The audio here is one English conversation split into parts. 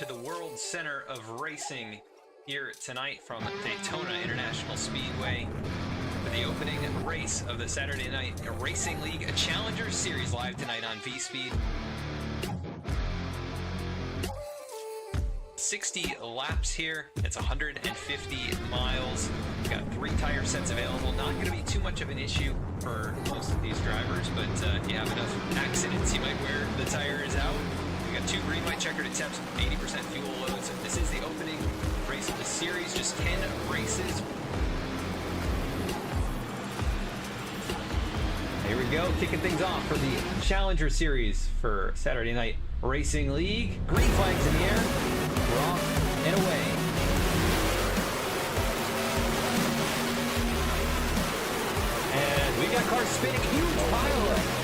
to the World Center of Racing here tonight from Daytona International Speedway for the opening race of the Saturday Night Racing League Challenger Series, live tonight on V-Speed. 60 laps here. It's 150 miles. We've got 3 tire sets available. Not going to be too much of an issue for most of these drivers, but if you have enough accidents, you might wear the tires out. We got 2 green light checkered attempts, 80% fuel load. So this is the opening race of the series. Just 10 races. Here we go, kicking things off for the Challenger Series for Saturday Night Racing League. Green flags in the air. We're off and away. And we got cars spinning, huge pile.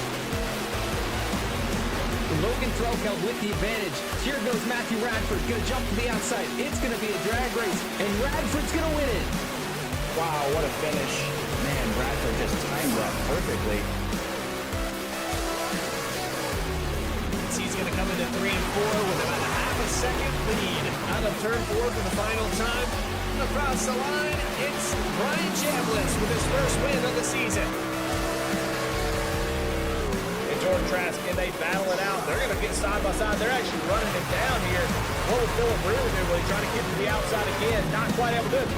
Logan Threlkeld with the advantage. Here goes Matthew Radford, gonna jump to the outside. It's gonna be a drag race, and Radford's gonna win it. Wow, what a finish. Man, Radford just timed that perfectly. He's going to come into 3 and 4 with about a half a second lead. Out of turn 4 for the final time. Across the line, it's Brian Chambliss with his first win of the season. And Jordan Trask, can they battle it out? They're going to get side by side. They're actually running it down here. What will Philip Brewer do? Will he try to get to the outside again? Not quite able to do it.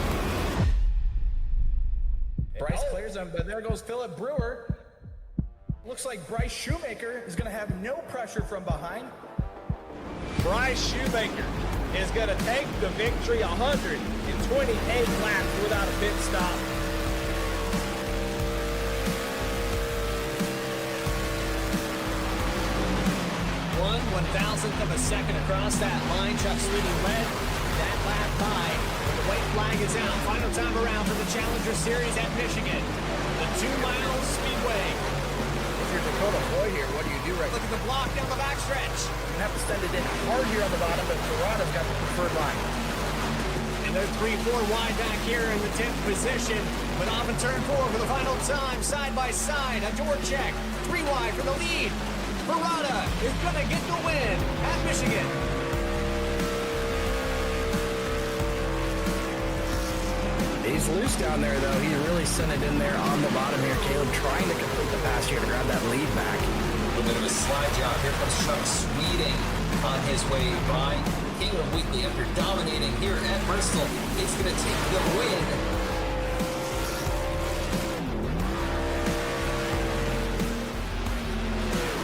Bryce clears him, but there goes Philip Brewer. Looks like Bryce Shoemaker is going to have no pressure from behind. Bryce Shoemaker is going to take the victory, 128 laps without a pit stop. 1/1000th of a second across that line. Chuck Sweeney led that lap by. The white flag is out. Final time around for the Challenger Series at Michigan. The 2-mile speedway. If you're Dakota Floyd here, what do you do right now? Look at the block down the backstretch. You're going to have to send it in hard here on the bottom, but Ferrara's got the preferred line. And they're 3-4 wide back here in the 10th position. But off in turn 4 for the final time, side by side. A door check, 3 wide for the lead. Ferrara is going to get the win at Michigan. He's loose down there, though. He really sent it in there on the bottom here. Caleb trying to complete the pass here to grab that lead back. A little bit of a slide job. Here comes Chuck Sweeting on his way by. Caleb Wheatley, after dominating here at Bristol, is going to take the win.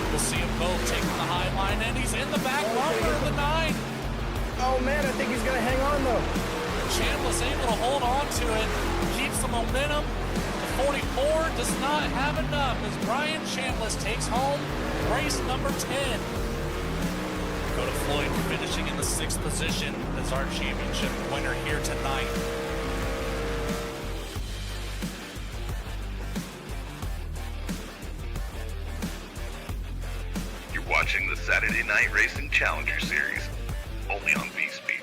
We'll see them both taking the high line, and he's in the back longer than the 9. Oh, man, I think he's going to hang on, though. Chambliss able to hold on to it, keeps the momentum. The 44 does not have enough as Brian Chambliss takes home race number 10. Dakota Floyd finishing in the 6th position as our championship winner here tonight. You're watching the Saturday Night Racing Challenger Series, only on V-Speed.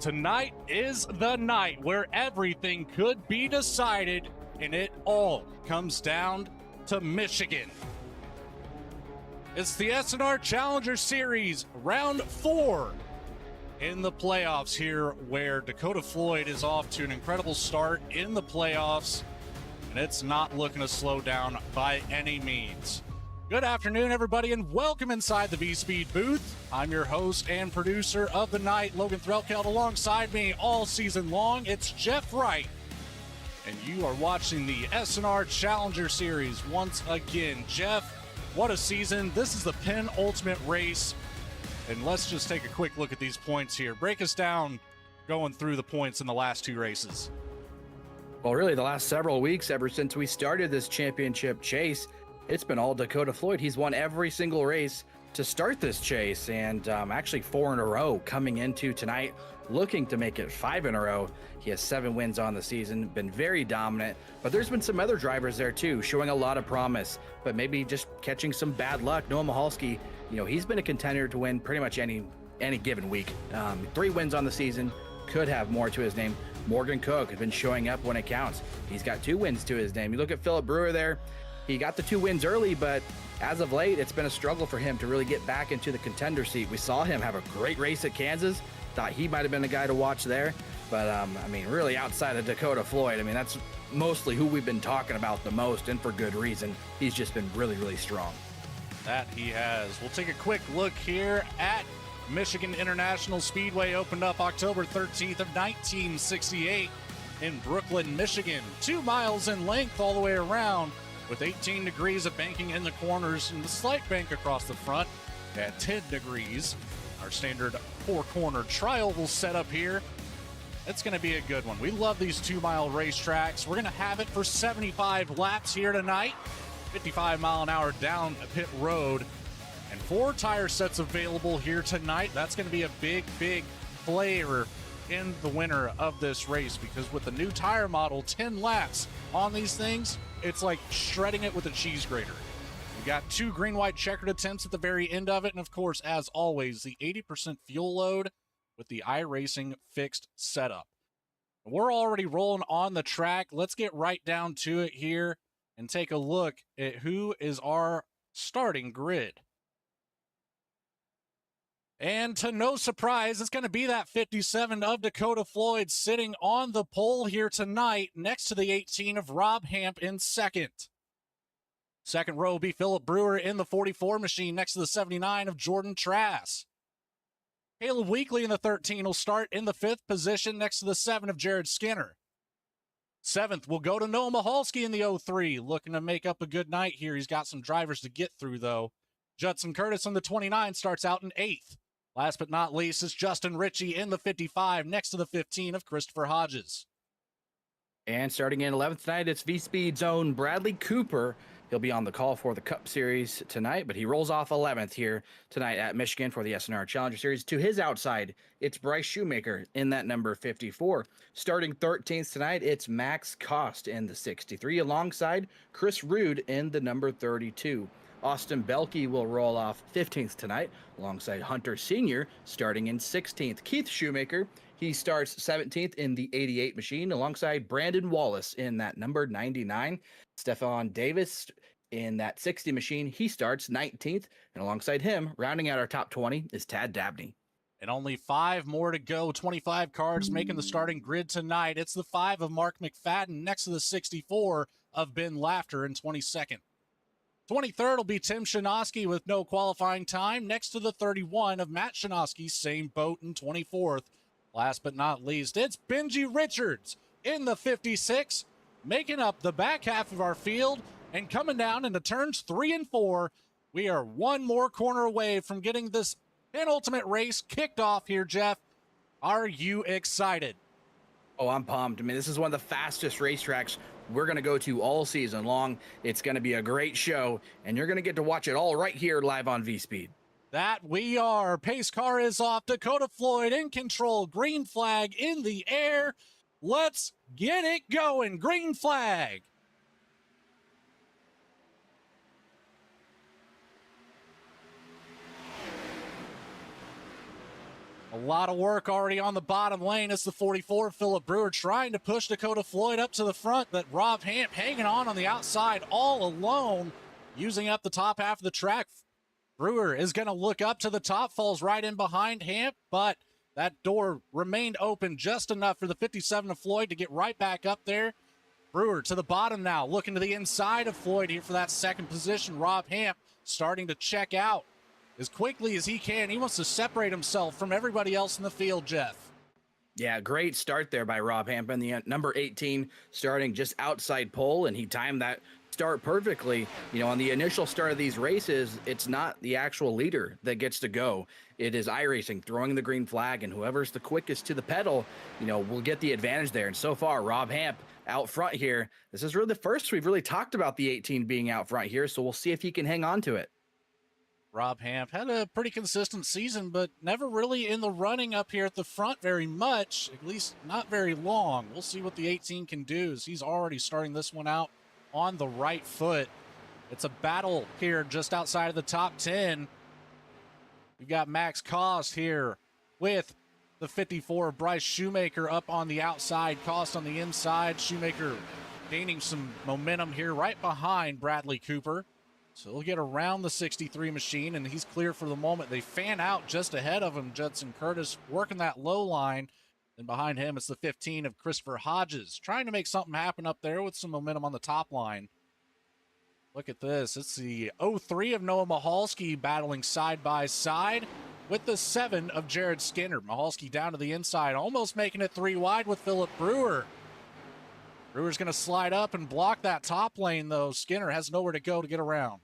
Tonight is the night where everything could be decided, and it all comes down to Michigan. It's the S&R Challenger Series, round 4 in the playoffs here, where Dakota Floyd is off to an incredible start in the playoffs. and it's not looking to slow down by any means. Good afternoon, everybody, and welcome inside the V-Speed booth. I'm your host and producer of the night, Logan Threlkeld. Alongside me all season long, it's Jeff Wright. And you are watching the S&R Challenger Series once again. Jeff, what a season. This is the penultimate race. And let's just take a quick look at these points here. Break us down going through the points in the last two races. Well, really, the last several weeks, ever since we started this championship chase, it's been all Dakota Floyd. He's won every single race to start this chase, and actually 4 in a row coming into tonight, looking to make it 5 in a row. He has 7 wins on the season, been very dominant, but there's been some other drivers there too, showing a lot of promise, but maybe just catching some bad luck. Noah Michalski, he's been a contender to win pretty much any given week. 3 wins on the season, could have more to his name. Morgan Cook has been showing up when it counts. He's got 2 wins to his name. You look at Philip Brewer there, he got the 2 wins early, but as of late, it's been a struggle for him to really get back into the contender seat. We saw him have a great race at Kansas. Thought he might have been the guy to watch there. But, really outside of Dakota Floyd, that's mostly who we've been talking about the most, and for good reason. He's just been really, really strong. That he has. We'll take a quick look here at Michigan International Speedway. Opened up October 13th of 1968 in Brooklyn, Michigan. 2 miles in length all the way around, with 18 degrees of banking in the corners and the slight bank across the front at 10 degrees. Our standard 4-corner tri-oval setup here. It's going to be a good one. We love these 2-mile racetracks. We're going to have it for 75 laps here tonight. 55 mile an hour down pit road. And 4 tire sets available here tonight. That's going to be a big, big player in the winner of this race, because with the new tire model, 10 laps on these things, it's like shredding it with a cheese grater. We got 2 green-white checkered attempts at the very end of it, and of course, as always, the 80% fuel load with the iRacing fixed setup. We're already rolling on the track. Let's get right down to it here and take a look at who is our starting grid. And to no surprise, it's going to be that 57 of Dakota Floyd sitting on the pole here tonight next to the 18 of Rob Hamp in second. Second row will be Philip Brewer in the 44 machine next to the 79 of Jordan Trask. Caleb Weekly in the 13 will start in the 5th position next to the 7 of Jared Skinner. 7th will go to Noah Michalski in the 03, looking to make up a good night here. He's got some drivers to get through, though. Judson Curtis in the 29 starts out in 8th. Last but not least is Justin Ritchie in the 55 next to the 15 of Christopher Hodges. And starting in 11th tonight, it's V-Speed's own Bradley Cooper. He'll be on the call for the Cup Series tonight, but he rolls off 11th here tonight at Michigan for the S&R Challenger Series. To his outside, it's Bryce Shoemaker in that number 54. Starting 13th tonight, it's Max Cost in the 63, alongside Chris Rude in the number 32. Austin Belke will roll off 15th tonight, alongside Hunter Sr., starting in 16th. Keith Shoemaker, he starts 17th in the 88 machine, alongside Brandon Wallace in that number 99. Stefan Davis in that 60 machine, he starts 19th, and alongside him, rounding out our top 20, is Tad Dabney. And only 5 more to go. 25 cars making the starting grid tonight. It's the 5 of Mark McFadden next to the 64 of Ben Laughter in 22nd. 23rd will be Tim Shanoski with no qualifying time next to the 31 of Matt Shanoski, same boat in 24th. Last but not least, it's Benji Richards in the 56, making up the back half of our field and coming down into turns 3 and 4. We are 1 more corner away from getting this penultimate race kicked off here, Jeff. Are you excited? Oh, I'm pumped. This is one of the fastest racetracks we're going to go to all season long. It's going to be a great show, and you're going to get to watch it all right here live on V-Speed. That we are. Pace car is off. Dakota Floyd in control. Green flag in the air. Let's get it going. Green flag. A lot of work already on the bottom lane. It's the 44, Philip Brewer, trying to push Dakota Floyd up to the front, but Rob Hamp hanging on the outside all alone, using up the top half of the track. Brewer is going to look up to the top, falls right in behind Hamp, but that door remained open just enough for the 57 of Floyd to get right back up there. Brewer to the bottom now, looking to the inside of Floyd here for that second position. Rob Hamp starting to check out as quickly as he can. He wants to separate himself from everybody else in the field, Jeff. Yeah, great start there by Rob Hampton, the number 18, starting just outside pole, and he timed that start perfectly. You know, on the initial start of these races, it's not the actual leader that gets to go. It is iRacing throwing the green flag, and whoever's the quickest to the pedal, you know, will get the advantage there. And so far, Rob Hamp out front here. This is really the first we've really talked about the 18 being out front here, so we'll see if he can hang on to it. Rob Hamp had a pretty consistent season, but never really in the running up here at the front very much, at least not very long. We'll see what the 18 can do, as he's already starting this one out on the right foot. It's a battle here just outside of the top 10. We've got Max Cost here with the 54. Bryce Shoemaker up on the outside, Cost on the inside. Shoemaker gaining some momentum here right behind Bradley Cooper. So he'll get around the 63 machine, and he's clear for the moment. They fan out just ahead of him. Judson Curtis working that low line. And behind him, it's the 15 of Christopher Hodges, trying to make something happen up there with some momentum on the top line. Look at this. It's the 03 of Noah Mahalski battling side by side with the 7 of Jared Skinner. Mahalski down to the inside, almost making it 3 wide with Philip Brewer. Brewer's going to slide up and block that top lane, though. Skinner has nowhere to go to get around.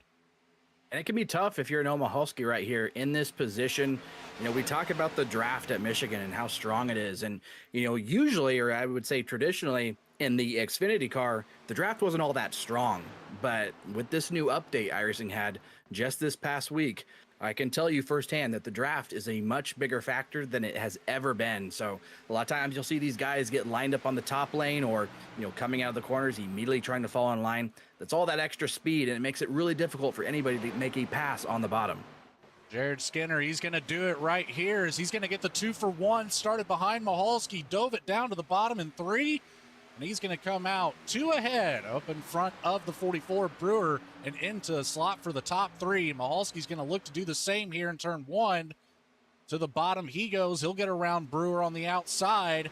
And it can be tough if you're an Omahalski right here in this position. You know, we talk about the draft at Michigan and how strong it is. And, you know, usually, or I would say traditionally, in the Xfinity car, the draft wasn't all that strong. But with this new update iRacing had just this past week, I can tell you firsthand that the draft is a much bigger factor than it has ever been. So a lot of times you'll see these guys get lined up on the top lane, or, you know, coming out of the corners, immediately trying to fall in line. That's all that extra speed, and it makes it really difficult for anybody to make a pass on the bottom. Jared Skinner, he's going to do it right here as he's going to get the 2-for-1. Started behind Mahalski, dove it down to the bottom in 3. And he's going to come out 2 ahead up in front of the 44 Brewer and into a slot for the top 3. Mahalski's going to look to do the same here in turn 1. To the bottom he goes. He'll get around Brewer on the outside.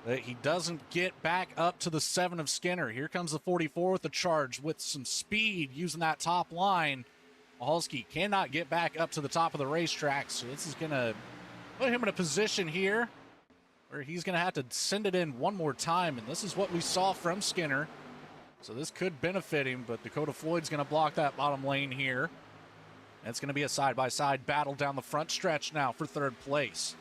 But he doesn't get back up to the 7 of Skinner. Here comes the 44 with the charge with some speed using that top line. Mahalski cannot get back up to the top of the racetrack. So this is going to put him in a position here where he's going to have to send it in one more time, and this is what we saw from Skinner. So this could benefit him, but Dakota Floyd's going to block that bottom lane here. It's going to be a side-by-side battle down the front stretch now for 3rd place.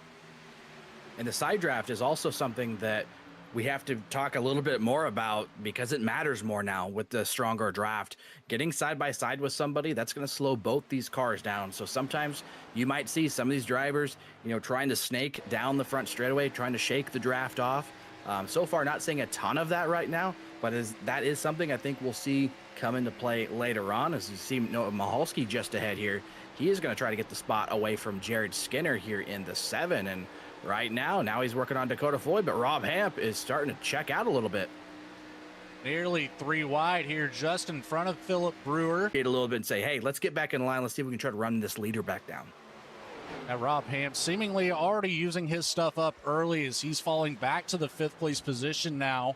And the side draft is also something that we have to talk a little bit more about, because it matters more now with the stronger draft. Getting side by side with somebody, that's going to slow both these cars down. So sometimes you might see some of these drivers, you know, trying to snake down the front straightaway, trying to shake the draft off. So far, not seeing a ton of that right now, but that is something I think we'll see come into play later on. As you see Noah Mahalski just ahead here, he is going to try to get the spot away from Jared Skinner here in the 7. And right now he's working on Dakota Floyd, but Rob Hamp is starting to check out a little bit. Nearly 3 wide here, just in front of Philip Brewer. Get a little bit and say, hey, let's get back in line. Let's see if we can try to run this leader back down. Now Rob Hamp seemingly already using his stuff up early as he's falling back to the 5th place position now.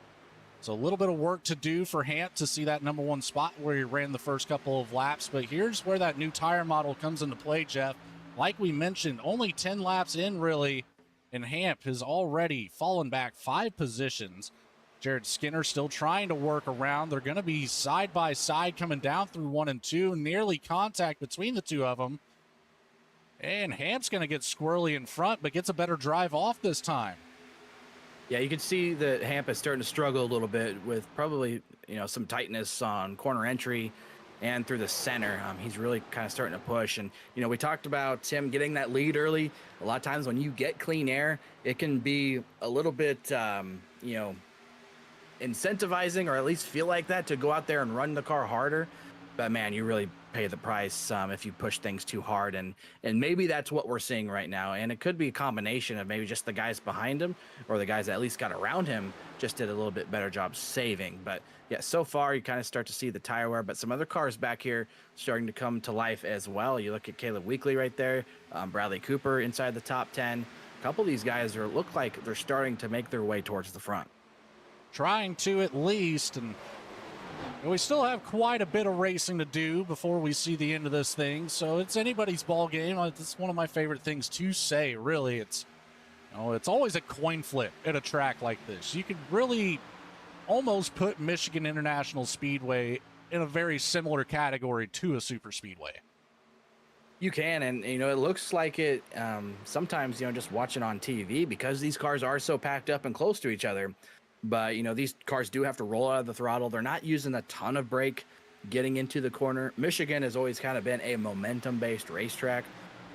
So a little bit of work to do for Hamp to see that number 1 spot where he ran the first couple of laps. But here's where that new tire model comes into play, Jeff. Like we mentioned, only 10 laps in really, and Hamp has already fallen back 5 positions. Jared Skinner still trying to work around. They're going to be side by side coming down through 1 and 2. Nearly contact between the two of them. And Hamp's going to get squirrely in front, but gets a better drive off this time. Yeah, you can see that Hamp is starting to struggle a little bit with probably, you know, some tightness on corner entry and through the center. He's really kind of starting to push. And, you know, we talked about him getting that lead early. A lot of times when you get clean air, it can be a little bit, you know, incentivizing, or at least feel like that, to go out there and run the car harder. But man, you really pay the price if you push things too hard, and maybe that's what we're seeing right now. And it could be a combination of maybe just the guys behind him, or the guys that at least got around him just did a little bit better job saving. But yeah, so far you kind of start to see the tire wear, but some other cars back here starting to come to life as well. You look at Caleb Weekly right there, Bradley Cooper inside the top 10. A couple of these guys look like they're starting to make their way towards the front. trying to at least. And we still have quite a bit of racing to do before we see the end of this thing. So it's anybody's ball game. It's one of my favorite things to say, really. It's always a coin flip at a track like this. You could really almost put Michigan International Speedway in a very similar category to a super speedway. You can, and it looks like it sometimes, just watching on TV, because these cars are so packed up and close to each other. But these cars do have to roll out of the throttle. They're not using a ton of brake getting into the corner. Michigan has always kind of been a momentum-based racetrack,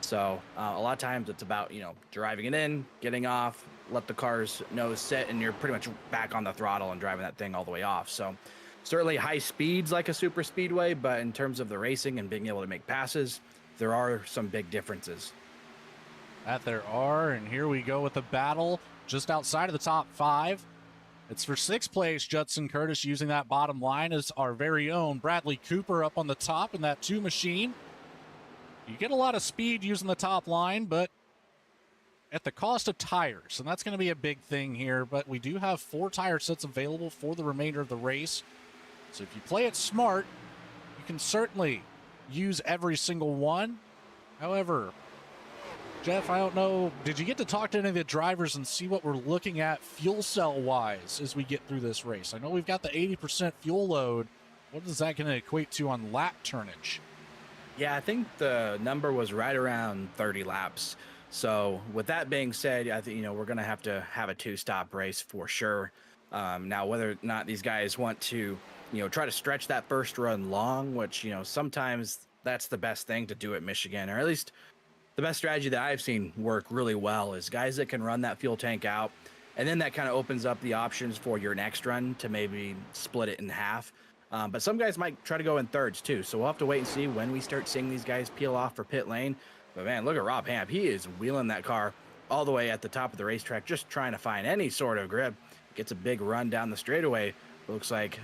so a lot of times it's about driving it in, getting off, let the car's nose sit, and you're pretty much back on the throttle and driving that thing all the way off. So certainly high speeds like a super speedway, but in terms of the racing and being able to make passes, there are some big differences. That there are, and here we go with the battle just outside of the top 5. It's for 6th place. Judson Curtis using that bottom line as our very own Bradley Cooper up on the top in that 2 machine. You get a lot of speed using the top line, but at the cost of tires, and that's going to be a big thing here. But we do have 4 tire sets available for the remainder of the race. So if you play it smart, you can certainly use every single one. However, Jeff, I don't know, did you get to talk to any of the drivers and see what we're looking at fuel cell wise as we get through this race? I know we've got the 80% fuel load. What is that going to equate to on lap turnage? Yeah, I think the number was right around 30 laps. So with that being said, I think we're going to have a 2-stop race for sure. Now, whether or not these guys want to try to stretch that first run long, which sometimes that's the best thing to do at Michigan, or at least the best strategy that I've seen work really well is guys that can run that fuel tank out, and then that kind of opens up the options for your next run to maybe split it in half. But some guys might try to go in thirds too, so we'll have to wait and see when we start seeing these guys peel off for pit lane. But man, look at Rob Hamp. He is wheeling that car all the way at the top of the racetrack, just trying to find any sort of grip. Gets a big run down the straightaway. Looks like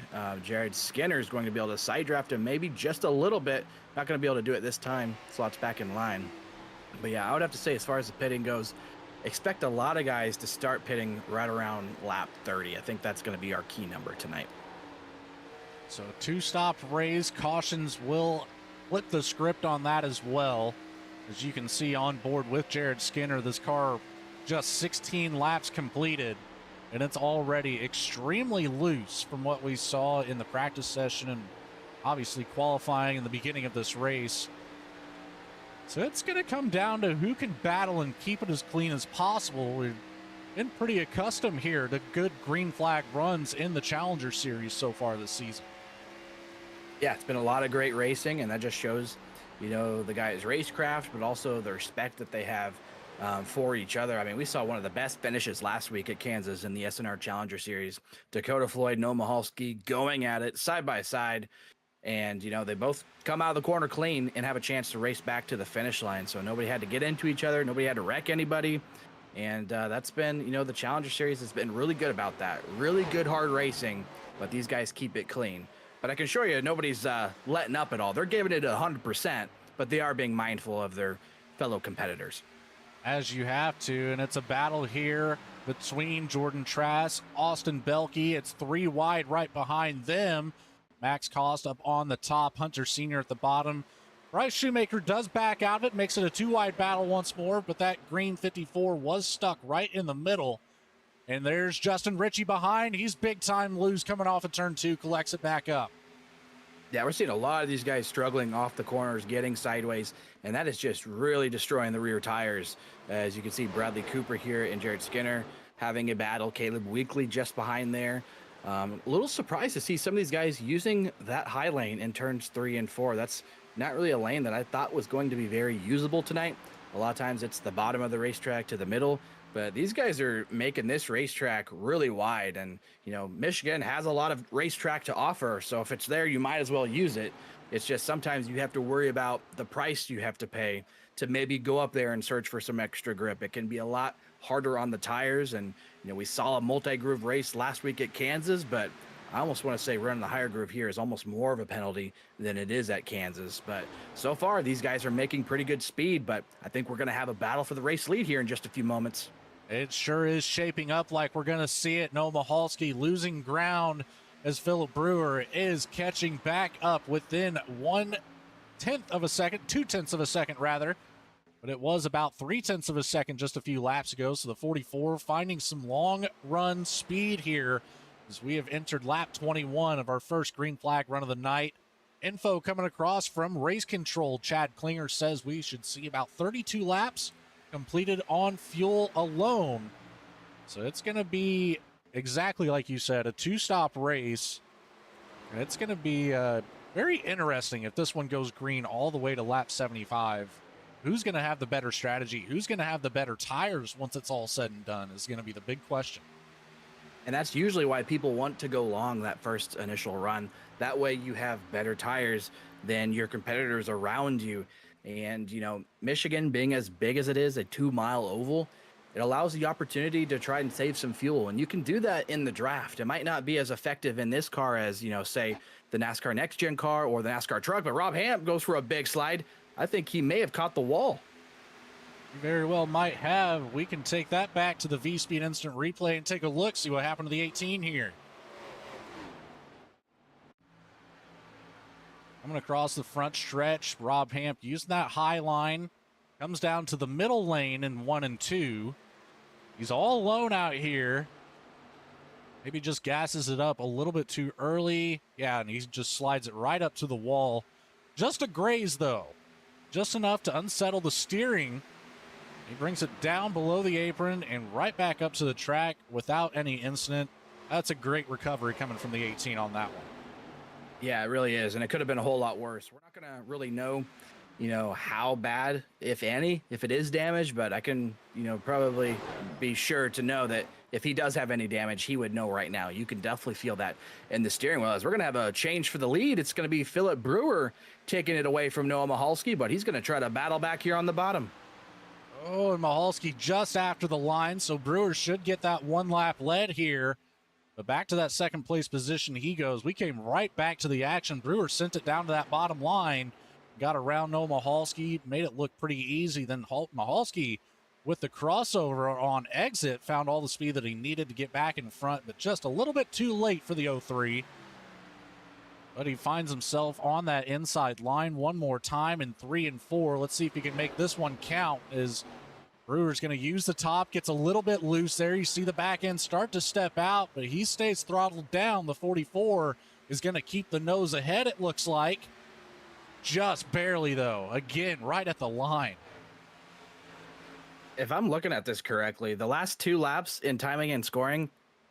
Jared Skinner is going to be able to side draft him maybe just a little bit. Not going to be able to do it this time. Slots back in line. But yeah, I would have to say, as far as the pitting goes, expect a lot of guys to start pitting right around lap 30. I think that's going to be our key number tonight. So 2-stop race. Cautions will flip the script on that as well. As you can see on board with Jared Skinner, this car just 16 laps completed, and it's already extremely loose from what we saw in the practice session and obviously qualifying in the beginning of this race. So it's going to come down to who can battle and keep it as clean as possible. We've been pretty accustomed here to good green flag runs in the Challenger Series so far this season. Yeah, it's been a lot of great racing, and that just shows, the guys' racecraft, but also the respect that they have for each other. I mean, we saw one of the best finishes last week at Kansas in the SNR Challenger Series. Dakota Floyd, Noah Mahalski going at it side by side. And, they both come out of the corner clean and have a chance to race back to the finish line. So nobody had to get into each other. Nobody had to wreck anybody. And that's been, the Challenger Series has been really good about that. Really good, hard racing, but these guys keep it clean. But I can assure you, nobody's letting up at all. They're giving it 100%, but they are being mindful of their fellow competitors. As you have to, and it's a battle here between Jordan Trask, Austin Belke. It's 3 wide right behind them. Max Cost up on the top, Hunter Sr. at the bottom. Bryce Shoemaker does back out of it, makes it a 2-wide battle once more, but that green 54 was stuck right in the middle. And there's Justin Ritchie behind. He's big time loose coming off of turn 2, collects it back up. Yeah, we're seeing a lot of these guys struggling off the corners, getting sideways, and that is just really destroying the rear tires. As you can see, Bradley Cooper here and Jared Skinner having a battle. Caleb Weekly just behind there. A little surprised to see some of these guys using that high lane in turns 3 and 4. That's not really a lane that I thought was going to be very usable tonight. A lot of times it's the bottom of the racetrack to the middle, but these guys are making this racetrack really wide. And, Michigan has a lot of racetrack to offer. So if it's there, you might as well use it. It's just sometimes you have to worry about the price you have to pay to maybe go up there and search for some extra grip. It can be a lot harder on the tires. And, we saw a multi-groove race last week at Kansas, but I almost want to say running the higher groove here is almost more of a penalty than it is at Kansas. But so far, these guys are making pretty good speed, but I think we're going to have a battle for the race lead here in just a few moments. It sure is shaping up like we're going to see it. Noah Michalski losing ground as Philip Brewer is catching back up within 1/10 of a second, 2/10 of a second rather. But it was about 3/10 of a second just a few laps ago. So the 44 finding some long run speed here as we have entered lap 21 of our first green flag run of the night. Info coming across from Race Control. Chad Klinger says we should see about 32 laps completed on fuel alone. So it's going to be exactly like you said, a two-stop race. And it's going to be very interesting if this one goes green all the way to lap 75. Who's going to have the better strategy? Who's going to have the better tires once it's all said and done is going to be the big question. And that's usually why people want to go long that first initial run. That way you have better tires than your competitors around you. And, you know, Michigan being as big as it is, a 2-mile oval, it allows the opportunity to try and save some fuel. And you can do that in the draft. It might not be as effective in this car as, you know, say the NASCAR Next Gen car or the NASCAR truck, but Rob Hamp goes for a big slide. I think he may have caught the wall. You very well might have. We can take that back to the V-Speed Instant Replay and take a look, see what happened to the 18 here. Coming across the front stretch, Rob Hamp using that high line. Comes down to the middle lane in 1 and 2. He's all alone out here. Maybe just gasses it up a little bit too early. Yeah, and he just slides it right up to the wall. Just a graze, though. Just enough to unsettle the steering. He brings it down below the apron and right back up to the track without any incident. That's a great recovery coming from the 18 on that one. Yeah, it really is. And it could have been a whole lot worse. We're not going to really know, you know, how bad, if any, if it is damaged, but I can, you know, probably be sure to know that if he does have any damage, he would know right now. You can definitely feel that in the steering wheel. As we're going to have a change for the lead, it's going to be Philip Brewer taking it away from Noah Michalski, but he's going to try to battle back here on the bottom. Oh, and Michalski just after the line, so Brewer should get that one lap lead here. But back to that second place position he goes. We came right back to the action. Brewer sent it down to that bottom line, got around Noah Michalski, made it look pretty easy. Then Michalski, with the crossover on exit, found all the speed that he needed to get back in front, but just a little bit too late for the 03. But he finds himself on that inside line one more time in 3 and 4. Let's see if he can make this one count as Brewer's going to use the top, gets a little bit loose there. You see the back end start to step out, but he stays throttled down. The 44 is going to keep the nose ahead, it looks like. Just barely, though. Again, right at the line. If I'm looking at this correctly, the last 2 laps in timing and scoring,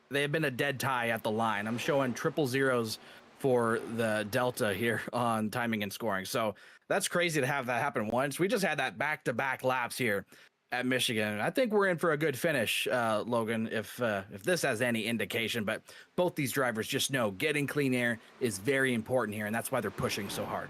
they have been a dead tie at the line. I'm showing triple zeros for the Delta here on timing and scoring. So that's crazy to have that happen once. We just had that back-to-back laps here at Michigan. I think we're in for a good finish, Logan, if this has any indication. But both these drivers just know getting clean air is very important here, and that's why they're pushing so hard.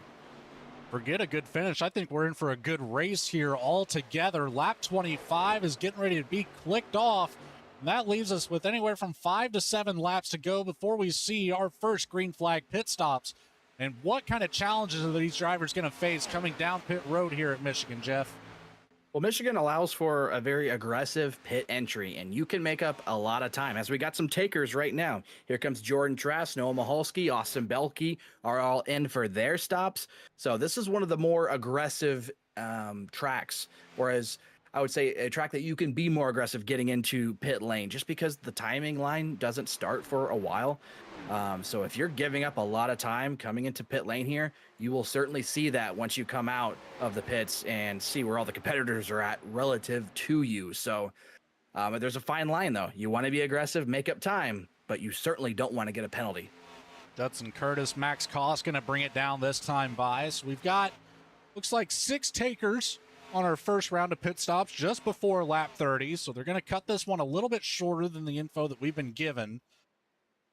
Forget a good finish. I think we're in for a good race here altogether. Lap 25 is getting ready to be clicked off. And that leaves us with anywhere from 5 to 7 laps to go before we see our first green flag pit stops. And what kind of challenges are these drivers going to face coming down pit road here at Michigan, Jeff? Well, Michigan allows for a very aggressive pit entry, and you can make up a lot of time, as we got some takers right now. Here comes Jordan Trask, Noah Michalski, Austin Belke are all in for their stops. So this is one of the more aggressive tracks, whereas I would say a track that you can be more aggressive getting into pit lane, just because the timing line doesn't start for a while. So if you're giving up a lot of time coming into pit lane here, you will certainly see that once you come out of the pits and see where all the competitors are at relative to you. So there's a fine line, though. You want to be aggressive, make up time, but you certainly don't want to get a penalty. Judson Curtis, Max Koss going to bring it down this time, Bias. We've got, looks like 6 takers on our first round of pit stops just before lap 30. So they're going to cut this one a little bit shorter than the info that we've been given.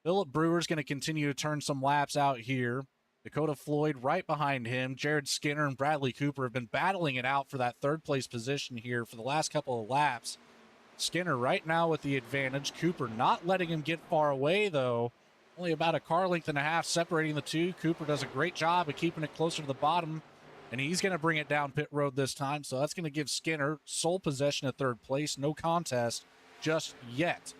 Philip Brewer's going to continue to turn some laps out here. Dakota Floyd right behind him. Jared Skinner and Bradley Cooper have been battling it out for that third place position here for the last couple of laps. Skinner right now with the advantage. Cooper not letting him get far away, though. Only about a car length and a half separating the two. Cooper does a great job of keeping it closer to the bottom, and he's going to bring it down pit road this time. So that's going to give Skinner sole possession at third place. No contest just yet.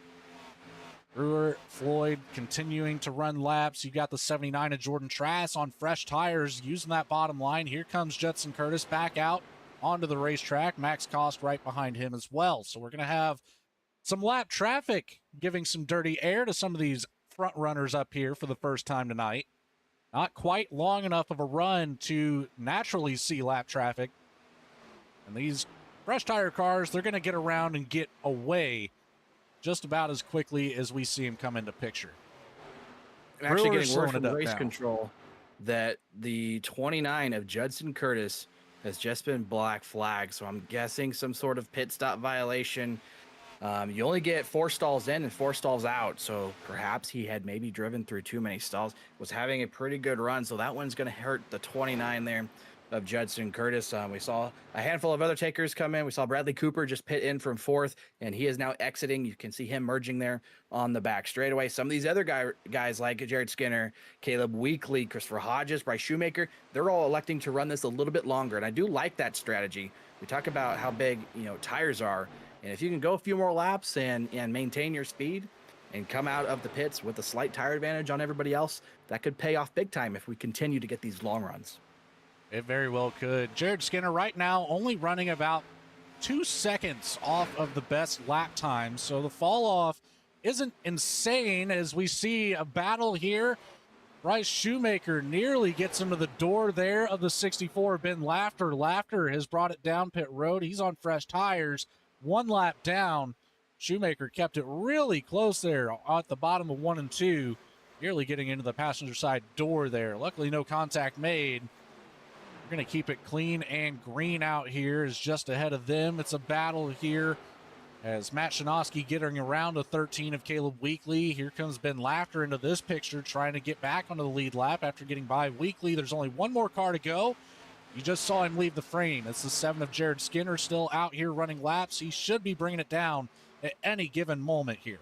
Brewer, Floyd continuing to run laps. You got the 79 of Jordan Trask on fresh tires using that bottom line. Here comes Judson Curtis back out onto the racetrack. Max Cost right behind him as well. So we're going to have some lap traffic giving some dirty air to some of these front runners up here for the first time tonight. Not quite long enough of a run to naturally see lap traffic. And these fresh tire cars, they're going to get around and get away just about as quickly as we see him come into picture. I'm actually Brewer's getting word slowing from it up race now. control that the 29 of Judson Curtis has just been black flagged. So I'm guessing some sort of pit stop violation. You only get 4 stalls in and 4 stalls out. So perhaps he had maybe driven through too many stalls, was having a pretty good run. So that one's going to hurt the 29 there of Judson Curtis. We saw a handful of other takers come in. We saw Bradley Cooper just pit in from 4th, and he is now exiting. You can see him merging there on the back straightaway. Some of these other guys like Jared Skinner, Caleb Weekly, Christopher Hodges, Bryce Shoemaker, they're all electing to run this a little bit longer, and I do like that strategy. We talk about how big tires are, and if you can go a few more laps and maintain your speed and come out of the pits with a slight tire advantage on everybody else, that could pay off big time if we continue to get these long runs. It very well could. Jared Skinner right now only running about 2 seconds off of the best lap time. So the fall off isn't insane as we see a battle here. Bryce Shoemaker nearly gets him to the door there of the 64. Ben Laughter. Laughter has brought it down pit road. He's on fresh tires. 1 lap down. Shoemaker kept it really close there at the bottom of 1 and 2. Nearly getting into the passenger side door there. Luckily no contact made. We're going to keep it clean and green out here is just ahead of them. It's a battle here as Matt Shinosky getting around to 13 of Caleb Weekly. Here comes Ben Laughter into this picture trying to get back onto the lead lap after getting by Weekly. There's only 1 more car to go. You just saw him leave the frame. It's the 7 of Jared Skinner still out here running laps. He should be bringing it down at any given moment here.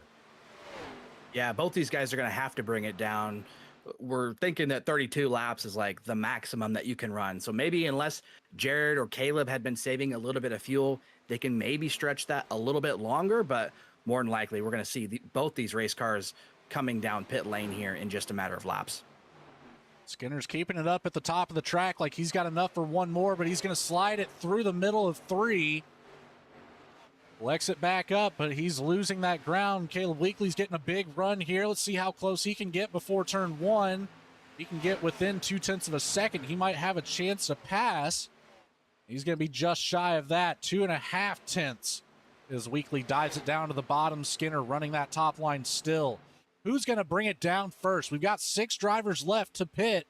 Yeah, both these guys are going to have to bring it down. We're thinking that 32 laps is like the maximum that you can run. So maybe unless Jared or Caleb had been saving a little bit of fuel, they can maybe stretch that a little bit longer, but more than likely we're going to see both these race cars coming down pit lane here in just a matter of laps. Skinner's keeping it up at the top of the track like he's got enough for 1 more, but he's going to slide it through the middle of 3. Will exit back up, but he's losing that ground. Caleb Weekly's getting a big run here. Let's see how close he can get before turn 1. He can get within 0.2 of a second. He might have a chance to pass. He's going to be just shy of that. 2.5 tenths as Weekly dives it down to the bottom. Skinner running that top line still. Who's going to bring it down first? We've got 6 drivers left to pit.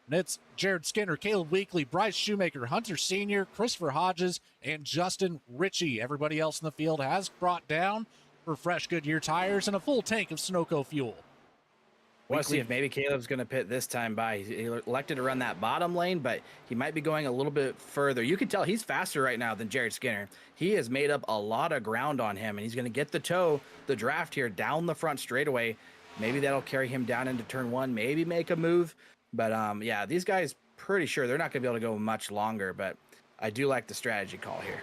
And it's Jared Skinner, Caleb Weekly, Bryce Shoemaker, Hunter Sr., Christopher Hodges, and Justin Ritchie. Everybody else in the field has brought down for fresh Goodyear tires and a full tank of Sunoco fuel. We'll see if maybe Caleb's going to pit this time by. He elected to run that bottom lane, but he might be going a little bit further. You can tell he's faster right now than Jared Skinner. He has made up a lot of ground on him, and he's going to get the draft here down the front straightaway. Maybe that'll carry him down into turn 1, maybe make a move. But yeah, these guys, pretty sure they're not going to be able to go much longer, but I do like the strategy call here.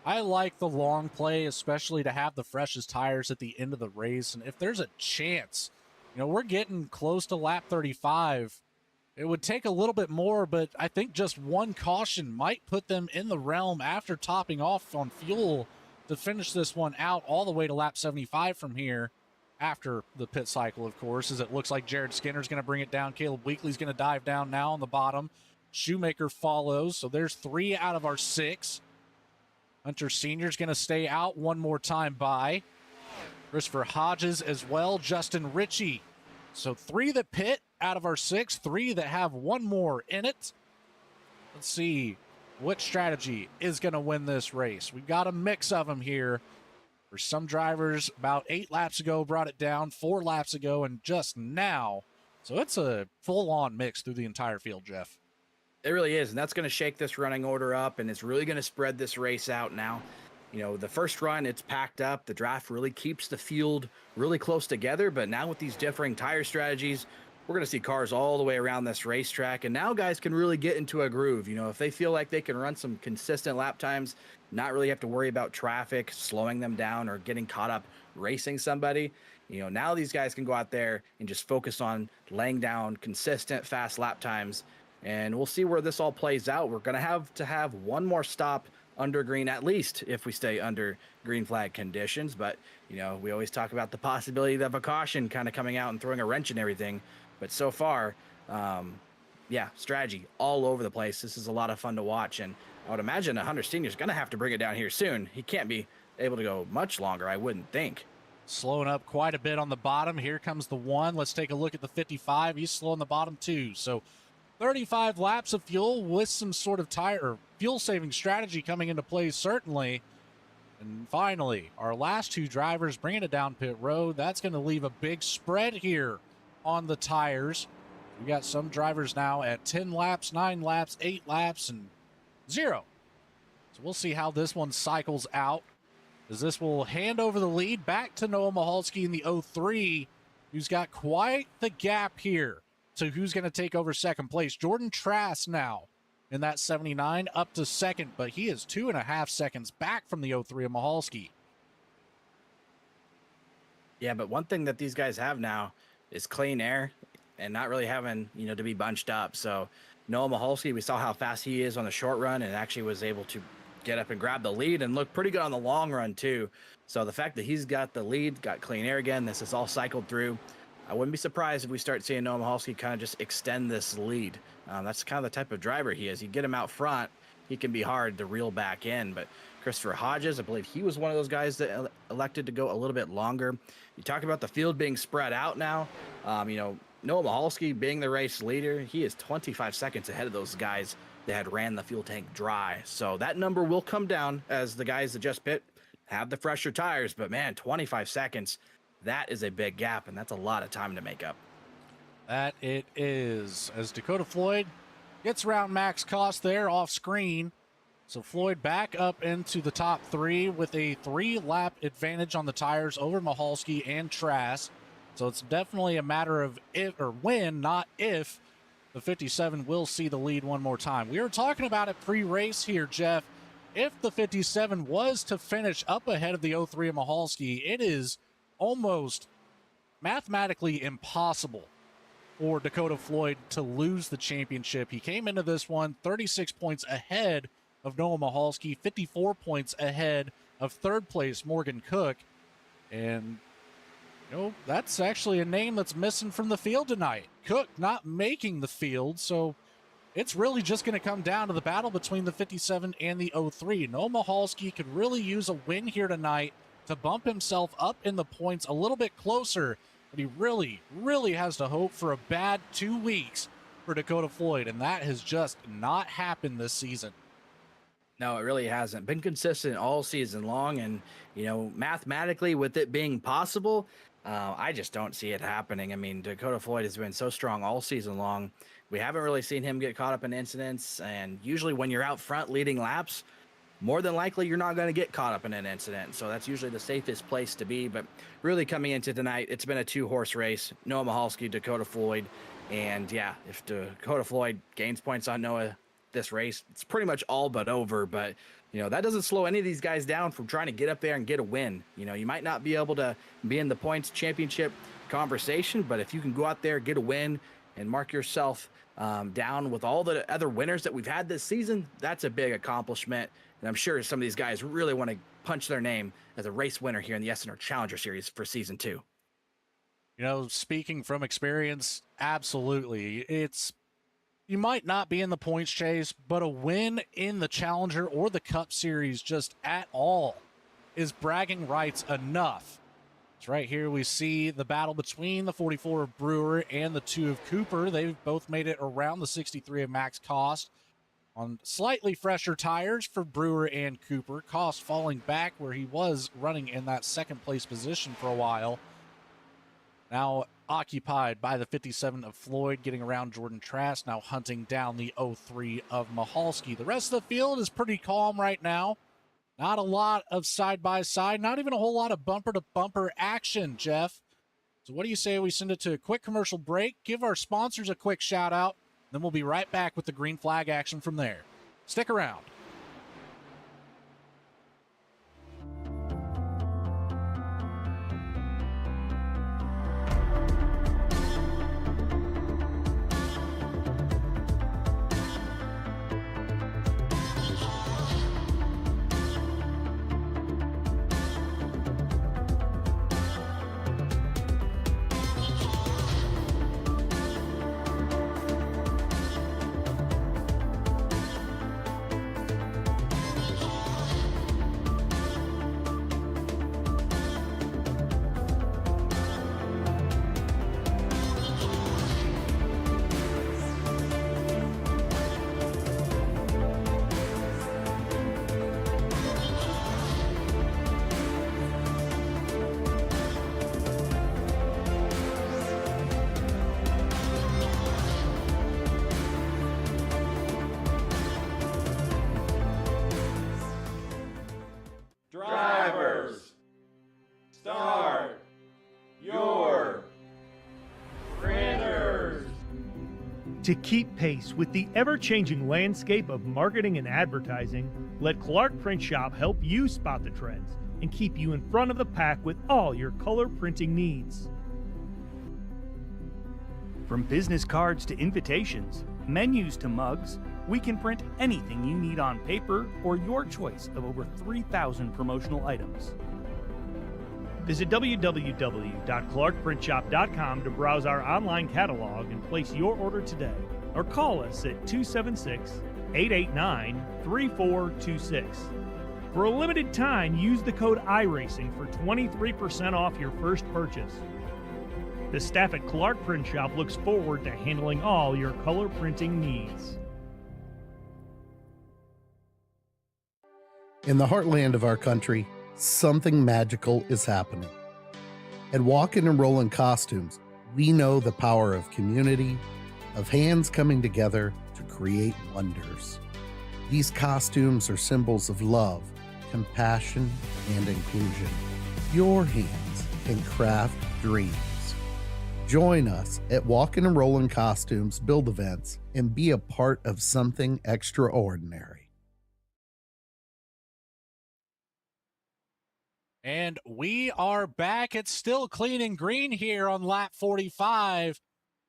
I like the long play, especially to have the freshest tires at the end of the race. And if there's a chance, we're getting close to lap 35. It would take a little bit more, but I think just 1 caution might put them in the realm after topping off on fuel to finish this one out all the way to lap 75 from here. After the pit cycle, of course, as it looks like Jared Skinner's going to bring it down. Caleb Weekly's going to dive down now on the bottom. Shoemaker follows, so there's 3 out of our 6. Hunter Sr.'s going to stay out 1 more time by. Christopher Hodges as well. Justin Ritchie. So 3 that pit out of our 6. 3 that have 1 more in it. Let's see what strategy is going to win this race. We've got a mix of them here. For some drivers, about 8 laps ago, brought it down, 4 laps ago, and just now. So it's a full-on mix through the entire field, Jeff. It really is, and that's going to shake this running order up, and it's really going to spread this race out now. The first run, it's packed up. The draft really keeps the field really close together, but now with these differing tire strategies, we're going to see cars all the way around this racetrack. And now guys can really get into a groove. You know, if they feel like they can run some consistent lap times, not really have to worry about traffic, slowing them down or getting caught up racing somebody. You know, now these guys can go out there and just focus on laying down consistent fast lap times. And we'll see where this all plays out. We're going to have one more stop under green, at least if we stay under green flag conditions. But, you know, we always talk about the possibility of a caution kind of coming out and throwing a wrench in everything. But so far, yeah, strategy all over the place. This is a lot of fun to watch. And I would imagine Hunter Senior is going to have to bring it down here soon. He can't be able to go much longer, I wouldn't think. Slowing up quite a bit on the bottom. Here comes the 1. Let's take a look at the 55. He's slowing the bottom too. So 35 laps of fuel with some sort of tire or fuel saving strategy coming into play, certainly. And finally, our last 2 drivers bringing it down pit road. That's going to leave a big spread here on the tires. We got some drivers now at 10 laps, 9 laps, 8 laps, and 0. So we'll see how this one cycles out, as this will hand over the lead back to Noah Michalski in the 03, who's got quite the gap here. So who's going to take over second place? Jordan Trask now in that 79 up to second, but he is 2.5 seconds back from the 03 of Michalski. Yeah, but one thing that these guys have now is clean air and not really having, you know, to be bunched up. So Noah Michalski, we saw how fast he is on the short run and actually was able to get up and grab the lead and look pretty good on the long run too. So the fact that he's got the lead, got clean air again, this is all cycled through. I wouldn't be surprised if we start seeing Noah Michalski kind of just extend this lead. That's kind of the type of driver he is. You get him out front, he can be hard to reel back in. But Christopher Hodges, I believe he was one of those guys that elected to go a little bit longer. You talk about the field being spread out now. You know, Noah Michalski being the race leader, he is 25 seconds ahead of those guys that had ran the fuel tank dry. So that number will come down as the guys that just pit have the fresher tires. But man, 25 seconds. That is a big gap, and that's a lot of time to make up. That it is, as Dakota Floyd gets around Max Cost there off screen. So Floyd back up into the top 3 with a 3-lap advantage on the tires over Michalski and Trask. So it's definitely a matter of if or when, not if, the 57 will see the lead one more time. We were talking about it pre-race here, Jeff. If the 57 was to finish up ahead of the 03 of Michalski, it is almost mathematically impossible for Dakota Floyd to lose the championship. He came into this one 36 points ahead of Noah Michalski, 54 points ahead of third place Morgan Cook. And, you know, that's actually a name that's missing from the field tonight. Cook not making the field, so it's really just going to come down to the battle between the 57 and the 03. Noah Michalski could really use a win here tonight to bump himself up in the points a little bit closer, but he really, really has to hope for a bad 2 weeks for Dakota Floyd, and that has just not happened this season. No, it really hasn't. Been consistent all season long, and, you know, mathematically, with it being possible, I just don't see it happening. I mean, Dakota Floyd has been so strong all season long. We haven't really seen him get caught up in incidents, and usually when you're out front leading laps, more than likely you're not going to get caught up in an incident. So that's usually the safest place to be. But really coming into tonight, it's been a 2-horse race. Noah Michalski, Dakota Floyd. And yeah, if Dakota Floyd gains points on Noah this race, it's pretty much all but over. But, you know, that doesn't slow any of these guys down from trying to get up there and get a win. You know, you might not be able to be in the points championship conversation, but if you can go out there, get a win, and mark yourself down with all the other winners that we've had this season, that's a big accomplishment. And I'm sure some of these guys really want to punch their name as a race winner here in the SNR Challenger Series for Season 2. You know, speaking from experience, absolutely. You might not be in the points chase, but a win in the Challenger or the Cup Series just at all is bragging rights enough. It's right here we see the battle between the 44 of Brewer and the 2 of Cooper. They've both made it around the 63 of Max Cost on slightly fresher tires for Brewer and Cooper. Cost falling back where he was running in that second place position for a while. Now occupied by the 57 of Floyd, getting around Jordan Trask, now hunting down the 03 of Michalski. The rest of the field is pretty calm right now. Not a lot of side-by-side, not even a whole lot of bumper-to-bumper action, Jeff. So what do you say we send it to a quick commercial break, give our sponsors a quick shout out, then we'll be right back with the green flag action from there. Stick around. Drivers, start your printers. To keep pace with the ever-changing landscape of marketing and advertising, let Clark Print Shop help you spot the trends and keep you in front of the pack with all your color printing needs. From business cards to invitations, menus to mugs, we can print anything you need on paper or your choice of over 3,000 promotional items. Visit www.clarkprintshop.com to browse our online catalog and place your order today, or call us at 276-889-3426. For a limited time, use the code iRacing for 23% off your first purchase. The staff at Clark Print Shop looks forward to handling all your color printing needs. In the heartland of our country, something magical is happening. At Walkin' and Rollin' Costumes, we know the power of community, of hands coming together to create wonders. These costumes are symbols of love, compassion, and inclusion. Your hands can craft dreams. Join us at Walkin' and Rollin' Costumes build events and be a part of something extraordinary. And we are back. It's still clean and green here on lap 45.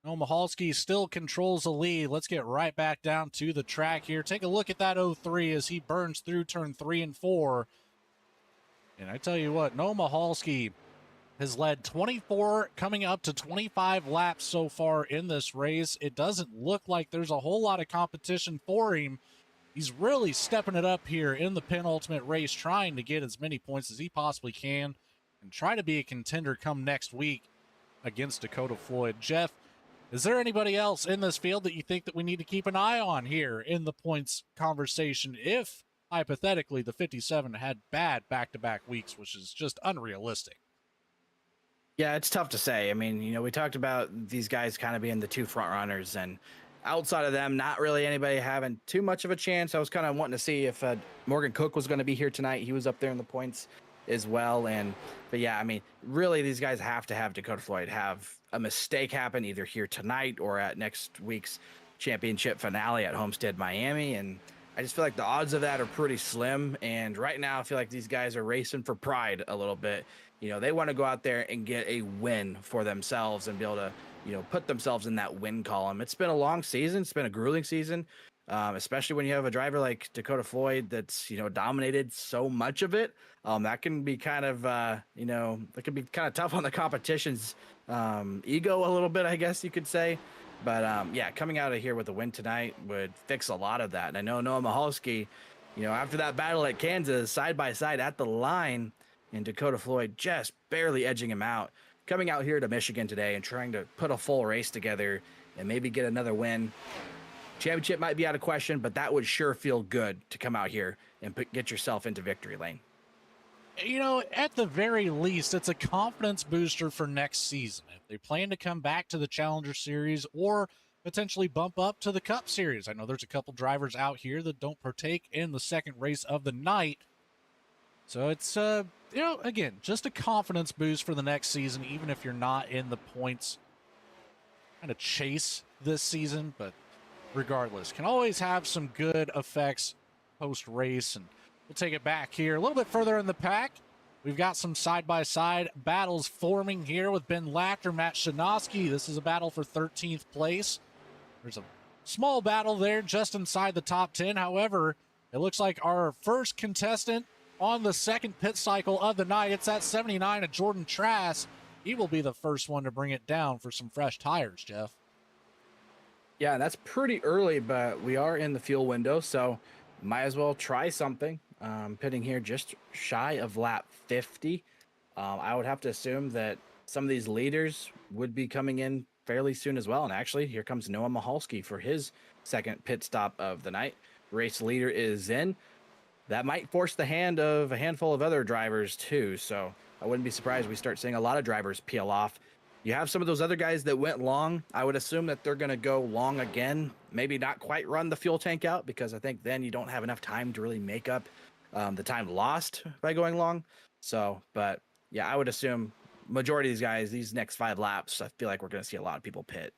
No, Michalski still controls the lead. Let's get right back down to the track here. Take a look at that 03 as he burns through turn 3 and 4. And I tell you what, Noah Michalski has led 24 coming up to 25 laps so far in this race. It doesn't look like there's a whole lot of competition for him. He's really stepping it up here in the penultimate race, trying to get as many points as he possibly can and try to be a contender come next week against Dakota Floyd. Jeff, is there anybody else in this field that you think that we need to keep an eye on here in the points conversation if, hypothetically, the 57 had bad back-to-back weeks, which is just unrealistic? Yeah, it's tough to say. I mean, you know, we talked about these guys kind of being the two front runners, and outside of them, not really anybody having too much of a chance. I was kind of wanting to see if Morgan Cook was going to be here tonight. He was up there in the points as well. But yeah, I mean, really these guys have to have Dakota Floyd have a mistake happen either here tonight or at next week's championship finale at Homestead, Miami. And I just feel like the odds of that are pretty slim. And right now I feel like these guys are racing for pride a little bit. You know, they want to go out there and get a win for themselves and be able to, you know, put themselves in that win column. It's been a long season. It's been a grueling season, especially when you have a driver like Dakota Floyd that's, you know, dominated so much of it. That can be kind of, you know, that can be kind of tough on the competition's ego a little bit, I guess you could say. But yeah, coming out of here with a win tonight would fix a lot of that. And I know Noah Michalski, you know, after that battle at Kansas, side by side at the line, and Dakota Floyd just barely edging him out. Coming out here to Michigan today and trying to put a full race together and maybe get another win. Championship might be out of question, but that would sure feel good to come out here and get yourself into victory lane. You know, at the very least, it's a confidence booster for next season. If they plan to come back to the Challenger Series or potentially bump up to the Cup Series. I know there's a couple drivers out here that don't partake in the second race of the night. So it's again, just a confidence boost for the next season, even if you're not in the points kind of chase this season. But regardless, can always have some good effects post-race. And we'll take it back here a little bit further in the pack. We've got some side-by-side battles forming here with Ben Lacker, Matt Shanoski. This is a battle for 13th place. There's a small battle there just inside the top 10. However, it looks like our first contestant on the second pit cycle of the night, it's at 79 of Jordan Trask. He will be the first one to bring it down for some fresh tires, Jeff. Yeah, that's pretty early, but we are in the fuel window, so might as well try something. Pitting here just shy of lap 50. I would have to assume that some of these leaders would be coming in fairly soon as well. And actually, here comes Noah Mahalski for his second pit stop of the night. Race leader is in. That might force the hand of a handful of other drivers too. So I wouldn't be surprised we start seeing a lot of drivers peel off. You have some of those other guys that went long. I would assume that they're going to go long again. Maybe not quite run the fuel tank out, because I think then you don't have enough time to really make up the time lost by going long. So, but yeah, I would assume majority of these guys, these next 5 laps, I feel like we're going to see a lot of people pit.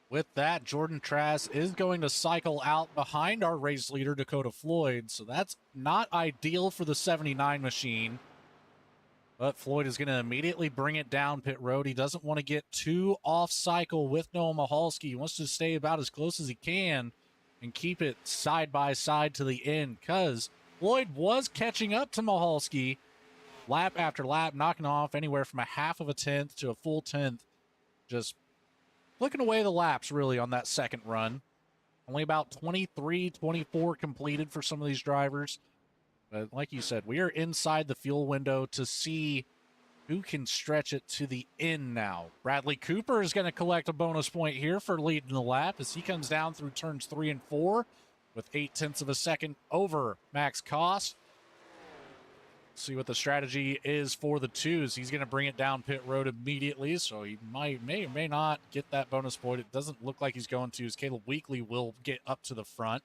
With that, Jordan Trask is going to cycle out behind our race leader, Dakota Floyd. So that's not ideal for the 79 machine. But Floyd is going to immediately bring it down pit road. He doesn't want to get too off cycle with Noah Mahalski. He wants to stay about as close as he can and keep it side by side to the end, because Floyd was catching up to Mahalski lap after lap, knocking off anywhere from a half of a tenth to a full tenth. Just flicking away the laps really on that second run. Only about 23, 24 completed for some of these drivers. But like you said, we are inside the fuel window to see who can stretch it to the end now. Bradley Cooper is going to collect a bonus point here for leading the lap as he comes down through turns 3 and 4 with 0.8 of a second over Max Koss. See what the strategy is for the twos. He's going to bring it down pit road immediately, so he may or may not get that bonus point. It doesn't look like he's going to, as Caleb Weekly will get up to the front.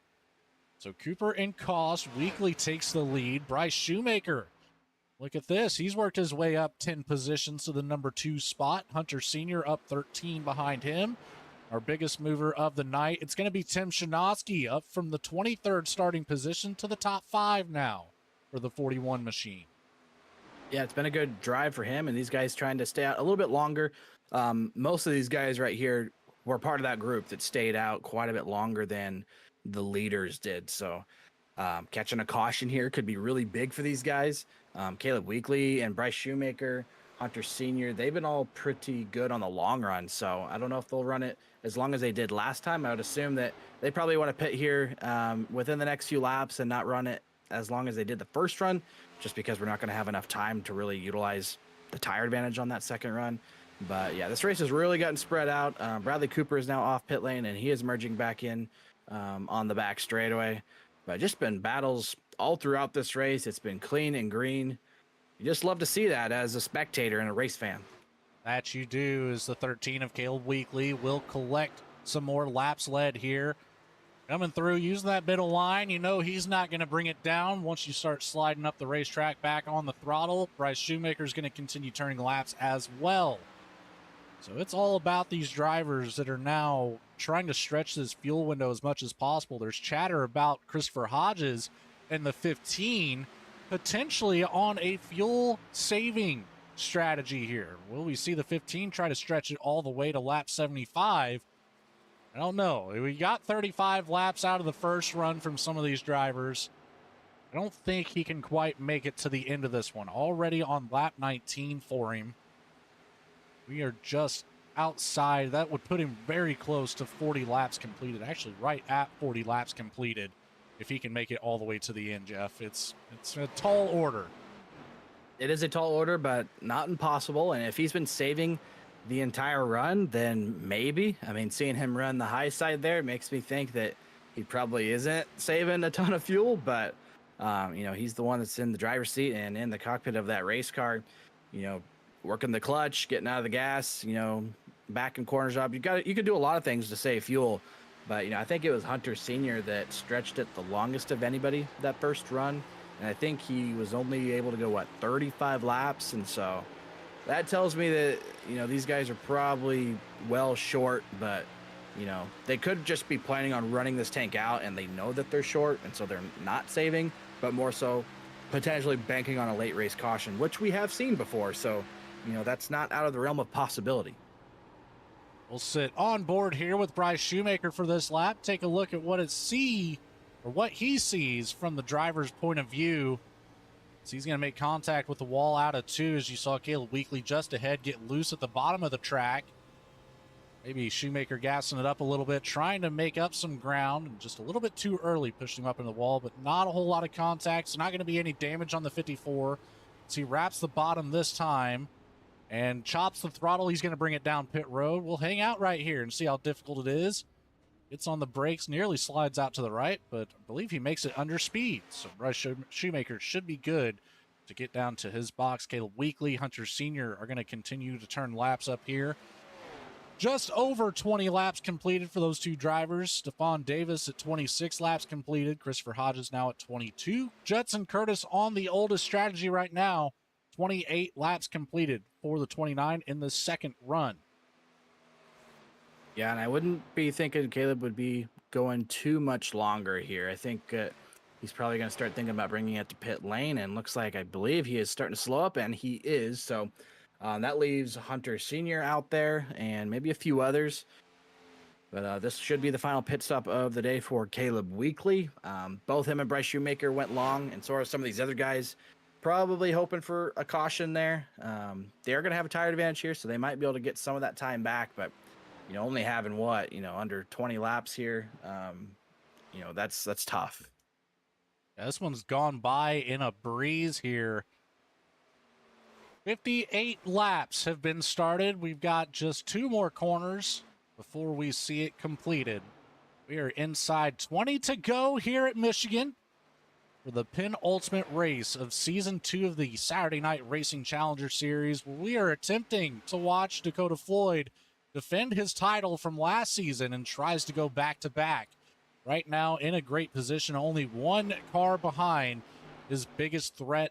So Cooper and Koss, Weekly takes the lead. Bryce Shoemaker, look at this. He's worked his way up 10 positions to the number 2 spot. Hunter Sr. up 13 behind him. Our biggest mover of the night, it's going to be Tim Shanoski, up from the 23rd starting position to the top 5 now for the 41 machine. Yeah, it's been a good drive for him, and these guys trying to stay out a little bit longer. Most of these guys right here were part of that group that stayed out quite a bit longer than the leaders did. So catching a caution here could be really big for these guys. Caleb Weekly and Bryce Shoemaker, Hunter Sr., they've been all pretty good on the long run. So I don't know if they'll run it as long as they did last time. I would assume that they probably want to pit here within the next few laps and not run it as long as they did the first run, just because we're not going to have enough time to really utilize the tire advantage on that second run. But yeah, this race has really gotten spread out. Bradley Cooper is now off pit lane, and he is merging back in on the back straightaway. But just been battles all throughout this race. It's been clean and green. You just love to see that as a spectator and a race fan. That you do. Is the 13 of Caleb Weekly will collect some more laps led here. Coming through, using that middle line. You know he's not going to bring it down once you start sliding up the racetrack back on the throttle. Bryce Shoemaker is going to continue turning laps as well. So it's all about these drivers that are now trying to stretch this fuel window as much as possible. There's chatter about Christopher Hodges in the 15 potentially on a fuel saving strategy here. Will we see the 15 try to stretch it all the way to lap 75? I don't know. We got 35 laps out of the first run from some of these drivers. I don't think he can quite make it to the end of this one. Already on lap 19 for him. We are just outside. That would put him very close to 40 laps completed. Actually, right at 40 laps completed if he can make it all the way to the end, Jeff. It's a tall order. It is a tall order, but not impossible. And if he's been saving the entire run, then maybe. I mean, seeing him run the high side there makes me think that he probably isn't saving a ton of fuel, but he's the one that's in the driver's seat and in the cockpit of that race car, working the clutch, getting out of the gas, back in corner job. You could do a lot of things to save fuel, but I think it was Hunter Sr. that stretched it the longest of anybody that first run. And I think he was only able to go, what, 35 laps? And so that tells me that, these guys are probably well short, but, they could just be planning on running this tank out and they know that they're short. And so they're not saving, but more so potentially banking on a late race caution, which we have seen before. So, that's not out of the realm of possibility. We'll sit on board here with Bryce Shoemaker for this lap. Take a look at what he sees from the driver's point of view. So he's going to make contact with the wall out of 2, as you saw Caleb Weekly just ahead get loose at the bottom of the track. Maybe Shoemaker gassing it up a little bit, trying to make up some ground, and just a little bit too early pushing him up in the wall, but not a whole lot of contact, so not going to be any damage on the 54. So he wraps the bottom this time and chops the throttle. He's going to bring it down pit road. We'll hang out right here and see how difficult it is. It's on the brakes, nearly slides out to the right, but I believe he makes it under speed. So Bryce Shoemaker should be good to get down to his box. Caleb Weekly, Hunter Sr. are going to continue to turn laps up here. Just over 20 laps completed for those two drivers. Stephon Davis at 26 laps completed. Christopher Hodges now at 22. Judson Curtis on the oldest strategy right now. 28 laps completed for the 29 in the second run. Yeah, and I wouldn't be thinking Caleb would be going too much longer here. I think he's probably going to start thinking about bringing it to pit lane, and looks like, I believe he is starting to slow up, and he is. So that leaves Hunter Sr. out there and maybe a few others. But this should be the final pit stop of the day for Caleb Weekly. Both him and Bryce Shoemaker went long, and so are some of these other guys. Probably hoping for a caution there. They're going to have a tire advantage here, so they might be able to get some of that time back, but only having under 20 laps here, that's tough. Yeah, this one's gone by in a breeze here. 58 laps have been started. We've got just 2 more corners before we see it completed. We are inside 20 to go here at Michigan for the penultimate race of Season 2 of the Saturday Night Racing Challenger Series, where we are attempting to watch Dakota Floyd defend his title from last season and tries to go back-to-back. Right now in a great position, only 1 car behind his biggest threat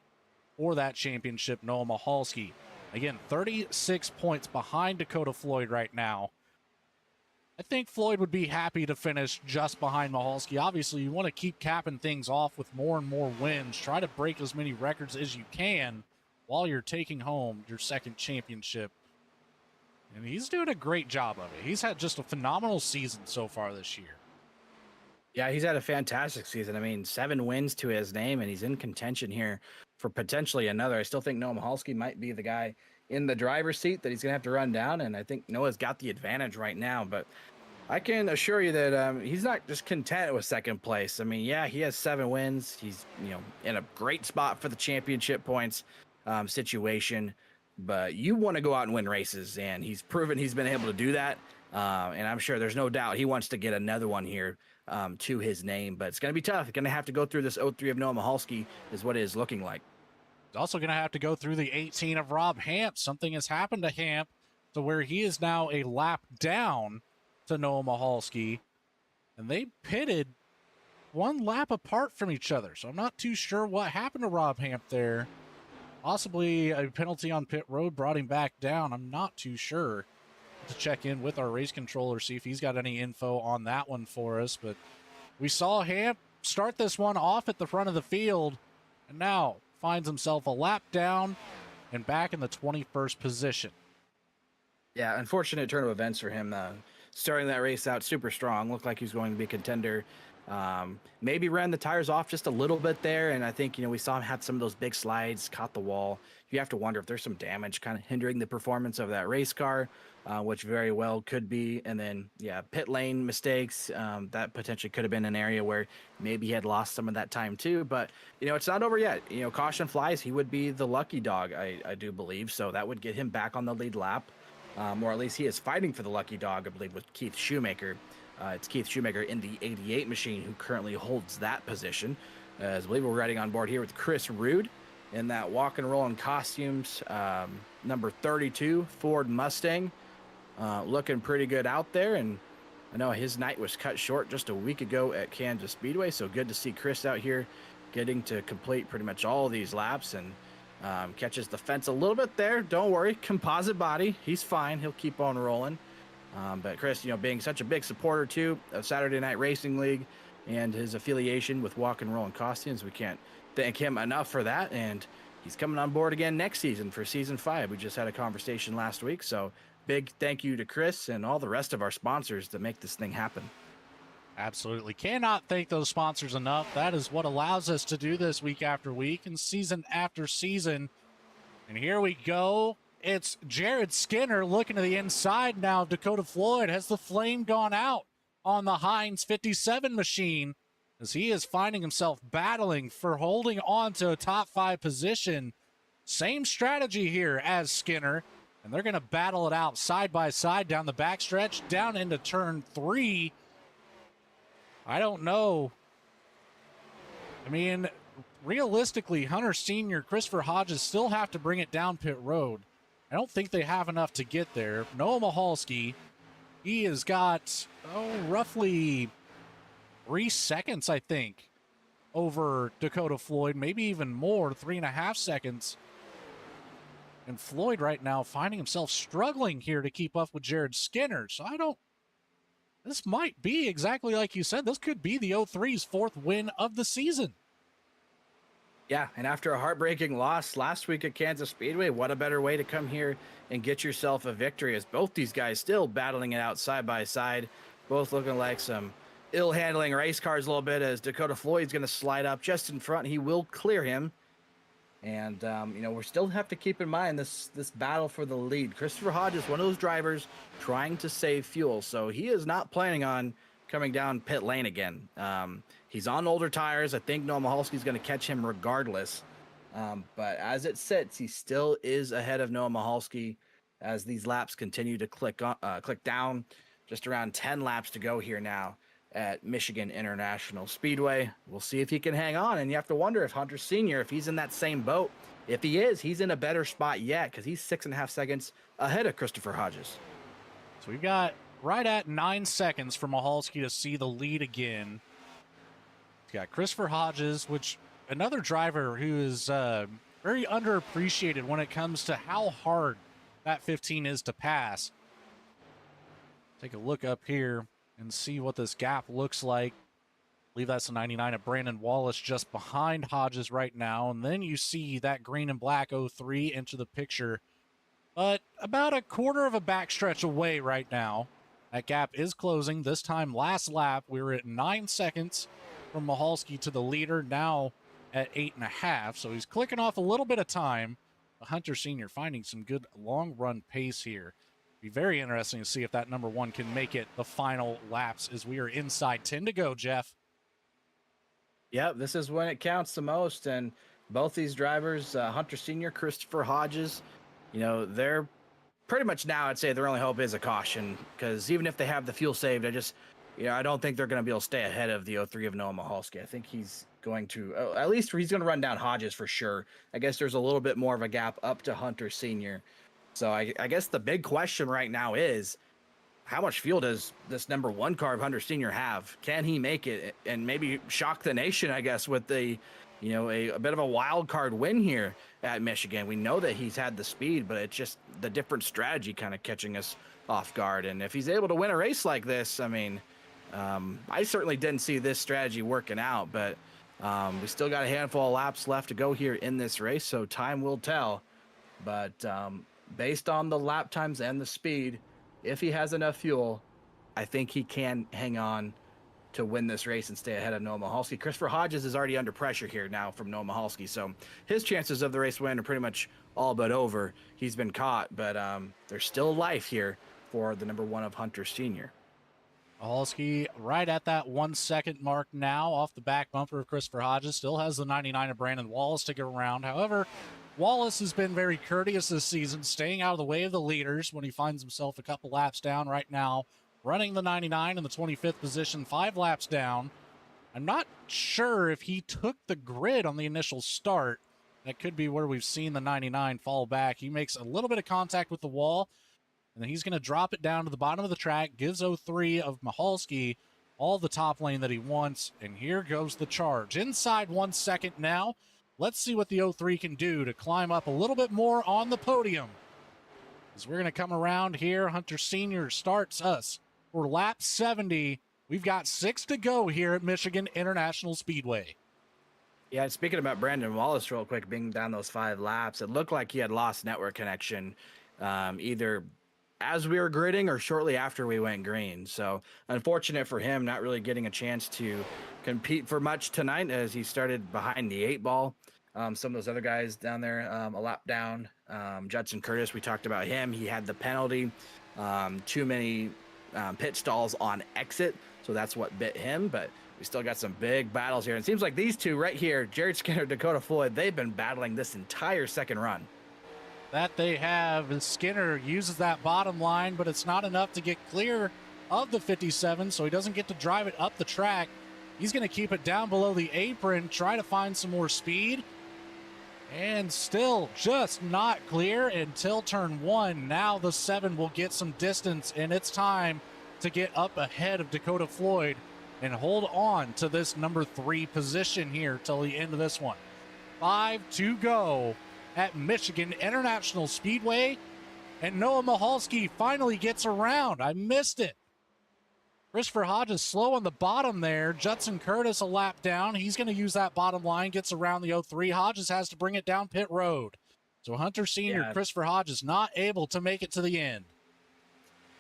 for that championship, Noah Michalski. Again, 36 points behind Dakota Floyd right now. I think Floyd would be happy to finish just behind Michalski. Obviously, you want to keep capping things off with more and more wins. Try to break as many records as you can while you're taking home your second championship. And he's doing a great job of it. He's had just a phenomenal season so far this year. Yeah, he's had a fantastic season. I mean, 7 wins to his name, and he's in contention here for potentially another. I still think Noah Michalski might be the guy in the driver's seat that he's going to have to run down, and I think Noah's got the advantage right now. But I can assure you that he's not just content with second place. I mean, yeah, he has 7 wins. He's, in a great spot for the championship points situation. But you want to go out and win races, and he's proven he's been able to do that. And I'm sure there's no doubt he wants to get another one here to his name. But it's going to be tough. He's going to have to go through this 03 of Noah Michalski is what it is looking like. He's also going to have to go through the 18 of Rob Hamp. Something has happened to Hamp to where he is now a lap down to Noah Michalski. And they pitted 1 lap apart from each other. So I'm not too sure what happened to Rob Hamp there. Possibly a penalty on pit road brought him back down. I'm not too sure. To check in with our race controller, see if he's got any info on that one for us. But we saw Hamp start this one off at the front of the field and now finds himself a lap down and back in the 21st position. Yeah, unfortunate turn of events for him. Starting that race out super strong. Looked like he was going to be a contender. Maybe ran the tires off just a little bit there, and I think we saw him have some of those big slides, caught the wall. You have to wonder if there's some damage kind of hindering the performance of that race car, which very well could be. And then pit lane mistakes, that potentially could have been an area where maybe he had lost some of that time too. But it's not over yet. Caution flies, he would be the lucky dog, I do believe, so that would get him back on the lead lap, or at least he is fighting for the lucky dog, I believe, with Keith Shoemaker. It's Keith Shoemaker in the 88 machine who currently holds that position. As I believe we're riding on board here with Chris Rude in that walk and roll in costumes, number 32 Ford Mustang, looking pretty good out there. And I know his night was cut short just a week ago at Kansas Speedway, so good to see Chris out here getting to complete pretty much all of these laps, and catches the fence a little bit there. Don't worry, composite body. He's fine. He'll keep on rolling. But Chris, being such a big supporter too of Saturday Night Racing League and his affiliation with Walk and Roll and Costumes, we can't thank him enough for that. And he's coming on board again next season for season 5. We just had a conversation last week. So big thank you to Chris and all the rest of our sponsors that make this thing happen. Absolutely. Cannot thank those sponsors enough. That is what allows us to do this week after week and season after season. And here we go. It's Jared Skinner looking to the inside now of Dakota Floyd. Has the flame gone out on the Heinz 57 machine, as he is finding himself battling for holding on to a top 5 position. Same strategy here as Skinner, and they're going to battle it out side by side down the backstretch, down into turn 3. I don't know. I mean, realistically, Hunter Sr., Christopher Hodges still have to bring it down pit road. I don't think they have enough to get there. Noah Mahalski, he has got, roughly 3 seconds, I think, over Dakota Floyd, maybe even more, 3.5 seconds. And Floyd right now finding himself struggling here to keep up with Jared Skinner. So this might be exactly like you said. This could be the 03's 4th win of the season. Yeah, and after a heartbreaking loss last week at Kansas Speedway, what a better way to come here and get yourself a victory, as both these guys still battling it out side by side, both looking like some ill-handling race cars a little bit, as Dakota Floyd's going to slide up just in front. He will clear him. And, we still have to keep in mind this battle for the lead. Christopher Hodges, one of those drivers trying to save fuel, so he is not planning on coming down pit lane again. He's on older tires. I think Noah Mahalski's going to catch him regardless. But as it sits, he still is ahead of Noah Mahalski as these laps continue to click down. Just around 10 laps to go here now at Michigan International Speedway. We'll see if he can hang on. And you have to wonder if Hunter Sr., if he's in that same boat. If he is, he's in a better spot yet, because he's 6.5 seconds ahead of Christopher Hodges. So we've got right at 9 seconds for Mahalski to see the lead again. He's got Christopher Hodges, which another driver who is very underappreciated when it comes to how hard that 15 is to pass. Take a look up here and see what this gap looks like. I believe that's the 99 of Brandon Wallace just behind Hodges right now. And then you see that green and black 03 into the picture. But about a quarter of a backstretch away right now. That gap is closing. This time last lap, we were at 9 seconds from Mahalski to the leader, now at 8.5. So he's clicking off a little bit of time. Hunter Sr. finding some good long run pace here. Be very interesting to see if that number 1 can make it the final laps, as we are inside 10 to go, Jeff. Yep, this is when it counts the most. And both these drivers, Hunter Sr., Christopher Hodges, they're pretty much now, I'd say their only hope is a caution, because even if they have the fuel saved, I don't think they're going to be able to stay ahead of the 03 of Noah Mahalski. I think he's going to, at least he's going to run down Hodges for sure. I guess there's a little bit more of a gap up to Hunter Sr. So I guess the big question right now is, how much fuel does this number 1 car of Hunter Sr. have? Can he make it and maybe shock the nation, I guess, with a bit of a wild card win here at Michigan? We know that he's had the speed, but it's just the different strategy kind of catching us off guard. And if he's able to win a race like this, I certainly didn't see this strategy working out, but we still got a handful of laps left to go here in this race, so time will tell. But based on the lap times and the speed, if he has enough fuel, I think he can hang on to win this race and stay ahead of Noah Mahalski. Christopher Hodges is already under pressure here now from Noah Mahalski, so his chances of the race win are pretty much all but over. He's been caught, but there's still life here for the number 1 of Hunter Sr. Mahalski right at that 1 second mark now off the back bumper of Christopher Hodges. Still has the 99 of Brandon Wallace to go around. However, Wallace has been very courteous this season, staying out of the way of the leaders when he finds himself a couple laps down right now, running the 99 in the 25th position, 5 laps down. I'm not sure if he took the grid on the initial start. That could be where we've seen the 99 fall back. He makes a little bit of contact with the wall, and then he's going to drop it down to the bottom of the track, gives 03 of Mahalski all the top lane that he wants. And here goes the charge. Inside 1 second now. Let's see what the 03 can do to climb up a little bit more on the podium. As we're going to come around here, Hunter Sr. starts us for lap 70. We've got 6 to go here at Michigan International Speedway. Yeah, speaking about Brandon Wallace real quick, being down those 5 laps, it looked like he had lost network connection either as we were gridding or shortly after we went green. So unfortunate for him, not really getting a chance to compete for much tonight as he started behind the 8 ball. Some of those other guys down there, a lap down. Judson Curtis, we talked about him. He had the penalty, too many pit stalls on exit, so that's what bit him. But we still got some big battles here. And it seems like these two right here, Jared Skinner, Dakota Floyd, they've been battling this entire second run. That they have, and Skinner uses that bottom line, but it's not enough to get clear of the 57, so he doesn't get to drive it up the track. He's going to keep it down below the apron, try to find some more speed. And still just not clear until turn 1. Now the 7 will get some distance, and it's time to get up ahead of Dakota Floyd and hold on to this number 3 position here till the end of this one. 5 to go at Michigan International Speedway, and Noah Michalski finally gets around. I missed it. Christopher Hodges slow on the bottom there. Judson Curtis a lap down. He's going to use that bottom line, gets around the 03. Hodges has to bring it down pit road. So Hunter Sr., Christopher Hodges not able to make it to the end.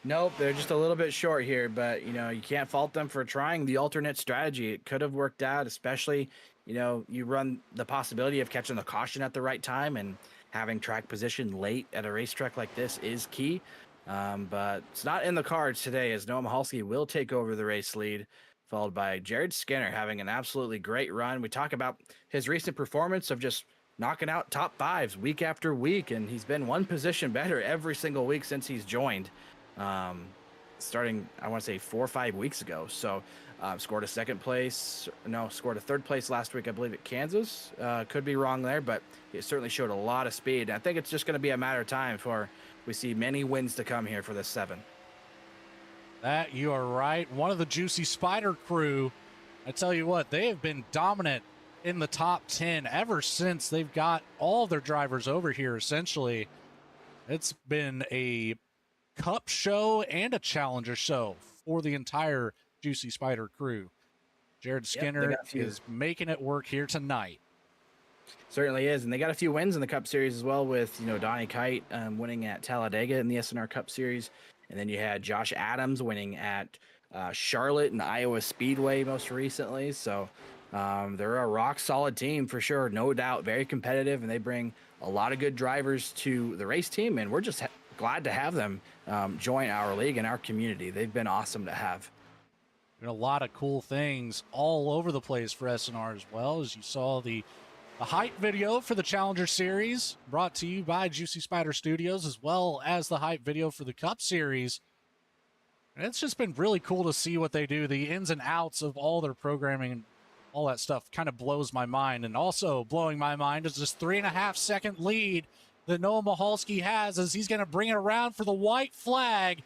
Nope, they're just a little bit short here, but, you can't fault them for trying the alternate strategy. It could have worked out, especially, you run the possibility of catching the caution at the right time, and having track position late at a racetrack like this is key. But it's not in the cards today, as Noah Michalski will take over the race lead, followed by Jared Skinner having an absolutely great run. We talk about his recent performance of just knocking out top 5s week after week, and he's been 1 position better every single week since he's joined, starting, I want to say 4 or 5 weeks ago. So scored a 3rd place last week, I believe, at Kansas. Could be wrong there, but he certainly showed a lot of speed. I think it's just going to be a matter of time before we see many wins to come here for the 7. That you are right. One of the Juicy Spider crew, I tell you what, they have been dominant in the top 10 ever since they've got all their drivers over here, essentially. It's been a cup show and a challenger show for the entire Juicy Spider crew. Jared Skinner is making it work here tonight. Certainly is, and they got a few wins in the Cup Series as well, with Donnie Kite winning at Talladega in the SNR Cup Series, and then you had Josh Adams winning at Charlotte and Iowa Speedway most recently. So they're a rock solid team for sure, no doubt, very competitive, and they bring a lot of good drivers to the race team, and we're just glad to have them join our league and our community. They've been awesome to have. And a lot of cool things all over the place for SNR as well, as you saw the hype video for the Challenger Series, brought to you by Juicy Spider Studios, as well as the hype video for the Cup Series. And it's just been really cool to see what they do. The ins and outs of all their programming and all that stuff kind of blows my mind. And also blowing my mind is this 3.5-second lead that Noah Michalski has, as he's going to bring it around for the white flag.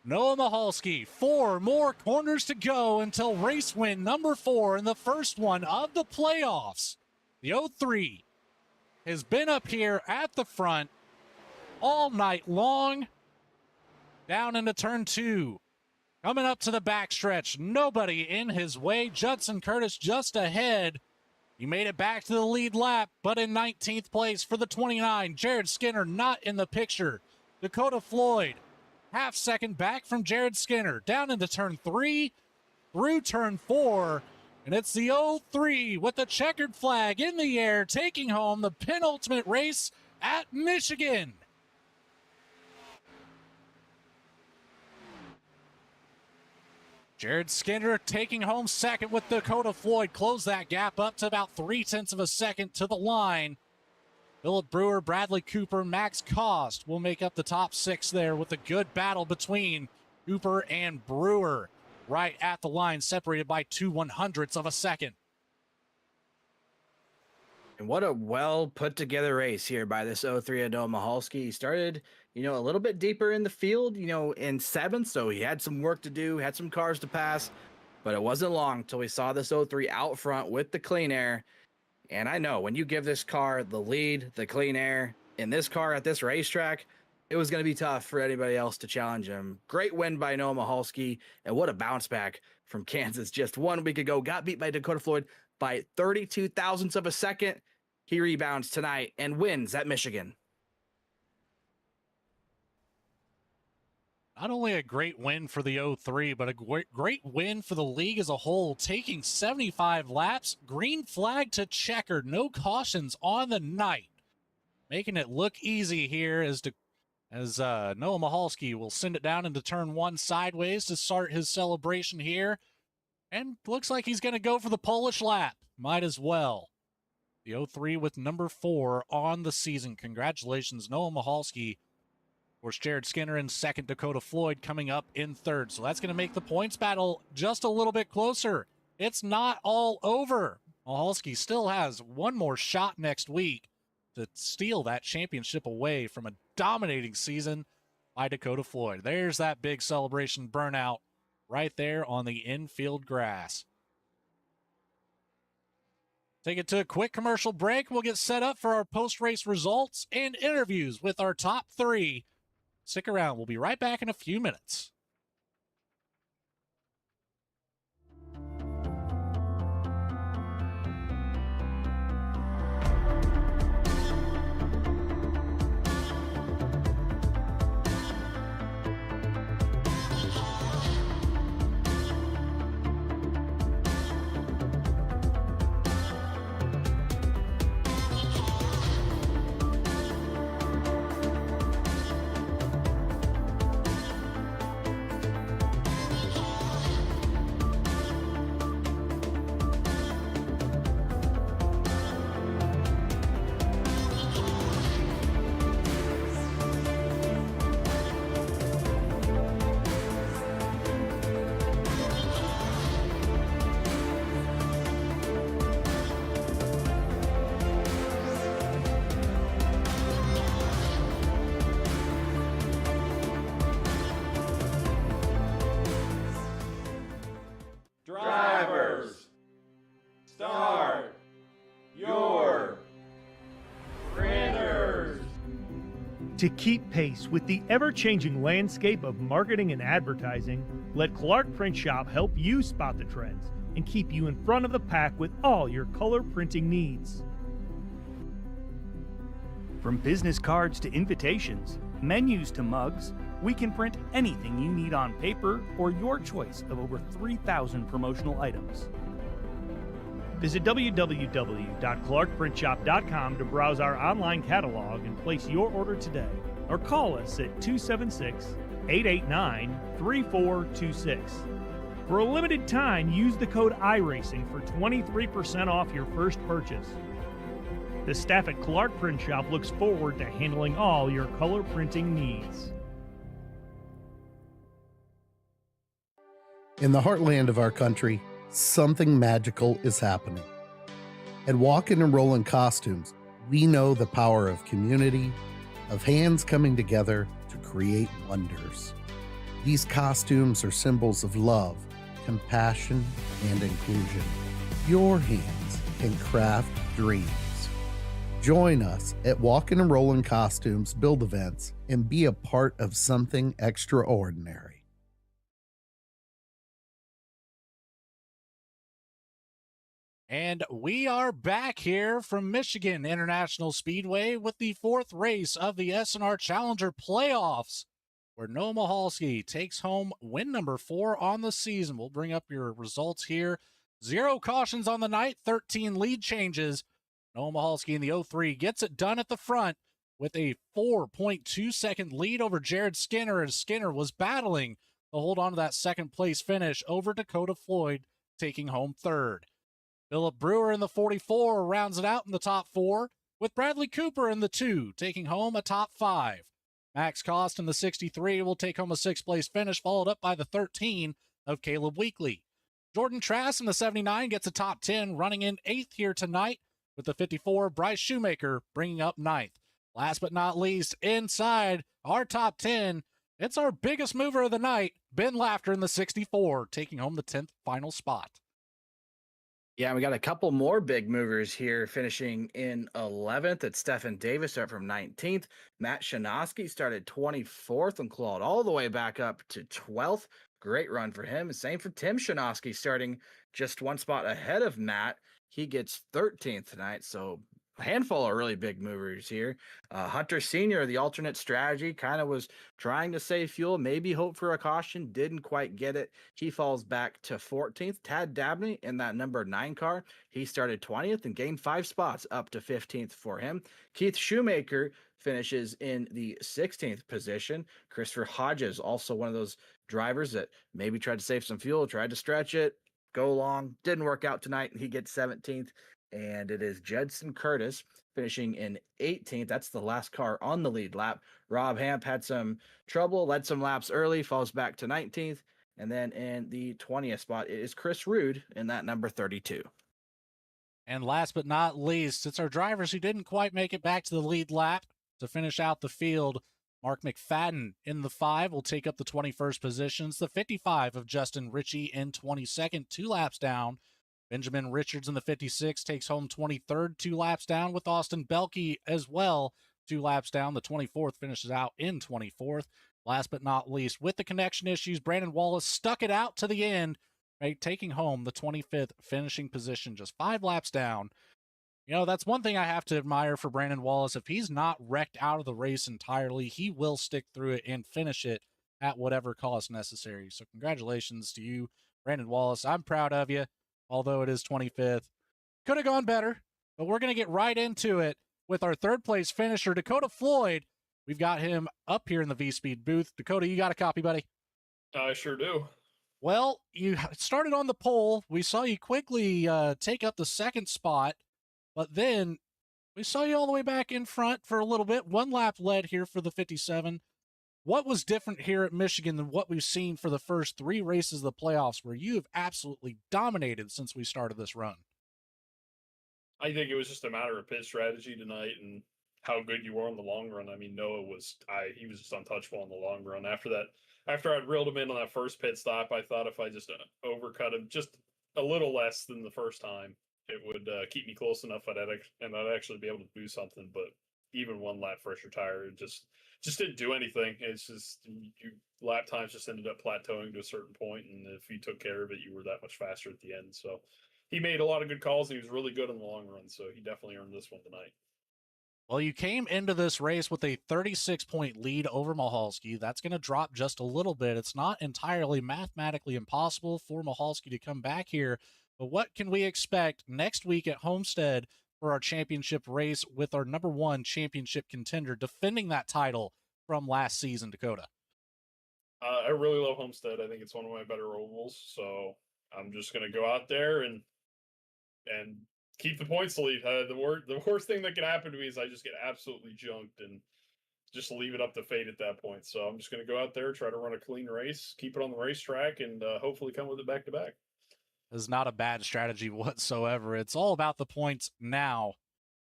Noah Michalski, 4 more corners to go until race win number 4 in the first one of the playoffs. The 03 has been up here at the front all night long. Down into turn 2. Coming up to the backstretch, nobody in his way. Judson Curtis just ahead. He made it back to the lead lap, but in 19th place for the 29. Jared Skinner not in the picture. Dakota Floyd, half-second back from Jared Skinner, down into turn 3, through turn 4, and it's the 03 with the checkered flag in the air, taking home the penultimate race at Michigan. Jared Skinner taking home second with Dakota Floyd. Close that gap up to about 0.3 of a second to the line. Philip Brewer, Bradley Cooper, Max Cost will make up the top 6 there, with a good battle between Cooper and Brewer right at the line, separated by 0.02 of a second. And what a well put together race here by this 03 Noah Michalski. He started, a little bit deeper in the field, in seventh. So he had some work to do, had some cars to pass, but it wasn't long till we saw this 03 out front with the clean air. And I know when you give this car the lead, the clean air in this car at this racetrack, it was going to be tough for anybody else to challenge him. Great win by Noah Mahalski, and what a bounce back from Kansas just 1 week ago. Got beat by Dakota Floyd by 32 thousandths of a second. He rebounds tonight and wins at Michigan. Not only a great win for the 03, but a great win for the league as a whole, taking 75 laps, green flag to checkered, no cautions on the night, making it look easy here as Noah Mahalski will send it down into turn 1 sideways to start his celebration here, and looks like he's going to go for the Polish lap. Might as well. The 03 with number 4 on the season. Congratulations, Noah Mahalski. Of course, Jared Skinner in second, Dakota Floyd coming up in third. So that's going to make the points battle just a little bit closer. It's not all over. Mahalski still has one more shot next week to steal that championship away from a dominating season by Dakota Floyd. There's that big celebration burnout right there on the infield grass. Take it to a quick commercial break. We'll get set up for our post-race results and interviews with our top 3. Stick around. We'll be right back in a few minutes. Drivers, start your printers. To keep pace with the ever-changing landscape of marketing and advertising, let Clark Print Shop help you spot the trends and keep you in front of the pack with all your color printing needs. From business cards to invitations, menus to mugs, we can print anything you need on paper or your choice of over 3,000 promotional items. Visit www.clarkprintshop.com to browse our online catalog and place your order today, or call us at 276-889-3426. For a limited time, use the code iRacing for 23% off your first purchase. The staff at Clark Print Shop looks forward to handling all your color printing needs. In the heartland of our country, something magical is happening. At Walkin' and Rollin' Costumes, we know the power of community, of hands coming together to create wonders. These costumes are symbols of love, compassion, and inclusion. Your hands can craft dreams. Join us at Walkin' and Rollin' Costumes build events and be a part of something extraordinary. And we are back here from Michigan International Speedway with the 4th race of the S&R Challenger playoffs, where Noah Mahalski takes home win number 4 on the season. We'll bring up your results here. 0 cautions on the night, 13 lead changes. Noah Mahalski in the 03 gets it done at the front with a 4.2 second lead over Jared Skinner, as Skinner was battling to hold on to that second place finish over Dakota Floyd, taking home 3rd. Philip Brewer in the 44 rounds it out in the top 4, with Bradley Cooper in the 2, taking home a top 5. Max Cost in the 63 will take home a 6th place finish, followed up by the 13 of Caleb Weekly. Jordan Trask in the 79 gets a top 10, running in 8th here tonight, with the 54, Bryce Shoemaker bringing up 9th. Last but not least, inside our top 10, it's our biggest mover of the night, Ben Laughter in the 64, taking home the 10th final spot. Yeah, we got a couple more big movers here, finishing in 11th. It's Stefan Davis start from 19th. Matt Shanoski started 24th and clawed all the way back up to 12th. Great run for him. Same for Tim Shanoski, starting just one spot ahead of Matt. He gets 13th tonight, so a handful of really big movers here. Hunter Sr., the alternate strategy, kind of was trying to save fuel, maybe hope for a caution, didn't quite get it. He falls back to 14th. Tad Dabney in that number 9 car, he started 20th and gained 5 spots up to 15th for him. Keith Shoemaker finishes in the 16th position. Christopher Hodges, also one of those drivers that maybe tried to save some fuel, tried to stretch it, go long, didn't work out tonight, and he gets 17th. And it is Judson Curtis finishing in 18th. That's the last car on the lead lap. Rob Hamp had some trouble, led some laps early, falls back to 19th. And then in the 20th spot, it is Chris Rude in that number 32. And last but not least, it's our drivers who didn't quite make it back to the lead lap to finish out the field. Mark McFadden in the 5 will take up the 21st positions. The 55 of Justin Ritchie in 22nd, 2 laps down. Benjamin Richards in the 56 takes home 23rd, 2 laps down, with Austin Belke as well, 2 laps down. The 24th finishes out in 24th. Last but not least, with the connection issues, Brandon Wallace stuck it out to the end, right, taking home the 25th finishing position, just 5 laps down. You know, that's one thing I have to admire for Brandon Wallace. If he's not wrecked out of the race entirely, he will stick through it and finish it at whatever cost necessary. So congratulations to you, Brandon Wallace. I'm proud of you. Although it is 25th. Could have gone better, but we're going to get right into it with our 3rd place finisher, Dakota Floyd. We've got him up here in the V-Speed booth. Dakota, you got a copy, buddy? I sure do. Well, you started on the pole. We saw you quickly take up the 2nd spot, but then we saw you all the way back in front for a little bit. 1 lap led here for the 57. What was different here at Michigan than what we've seen for the first 3 races of the playoffs, where you have absolutely dominated since we started this run? I think it was just a matter of pit strategy tonight and how good you were in the long run. I mean, Noah was he was just untouchable in the long run. After I'd reeled him in on that first pit stop, I thought if I just overcut him just a little less than the first time, it would keep me close enough and I'd actually be able to do something. But even 1 lap fresher tire, it just didn't do anything. It's just lap times just ended up plateauing to a certain point, and if you took care of it, you were that much faster at the end. So he made a lot of good calls, and he was really good in the long run, so he definitely earned this one tonight. Well, you came into this race with a 36-point lead over Mahalski. That's going to drop just a little bit. It's not entirely mathematically impossible for Mahalski to come back here, but what can we expect next week at Homestead for our championship race with our number 1 championship contender defending that title from last season, Dakota? I really love Homestead. I think it's one of my better ovals, so I'm just going to go out there and keep the points lead. The worst thing that can happen to me is I just get absolutely junked and just leave it up to fate at that point. So I'm just going to go out there, try to run a clean race, keep it on the racetrack, and hopefully come with it back to back. Is not a bad strategy whatsoever. It's all about the points now.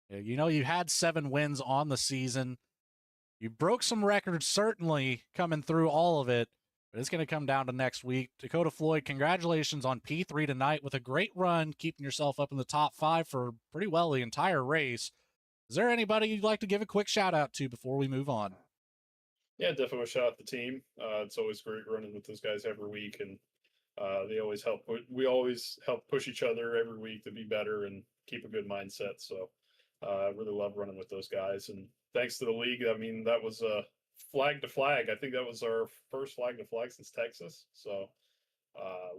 You know, you had 7 wins on the season. You broke some records, certainly, coming through all of it, but it's going to come down to next week. Dakota Floyd, congratulations on P3 tonight with a great run, keeping yourself up in the top 5 for pretty well the entire race. Is there anybody you'd like to give a quick shout-out to before we move on? Yeah, definitely a shout out to the team. It's always great running with those guys every week, and they always help. We always help push each other every week to be better and keep a good mindset. So I really love running with those guys. And thanks to the league. I mean, that was flag to flag. I think that was our first flag to flag since Texas. So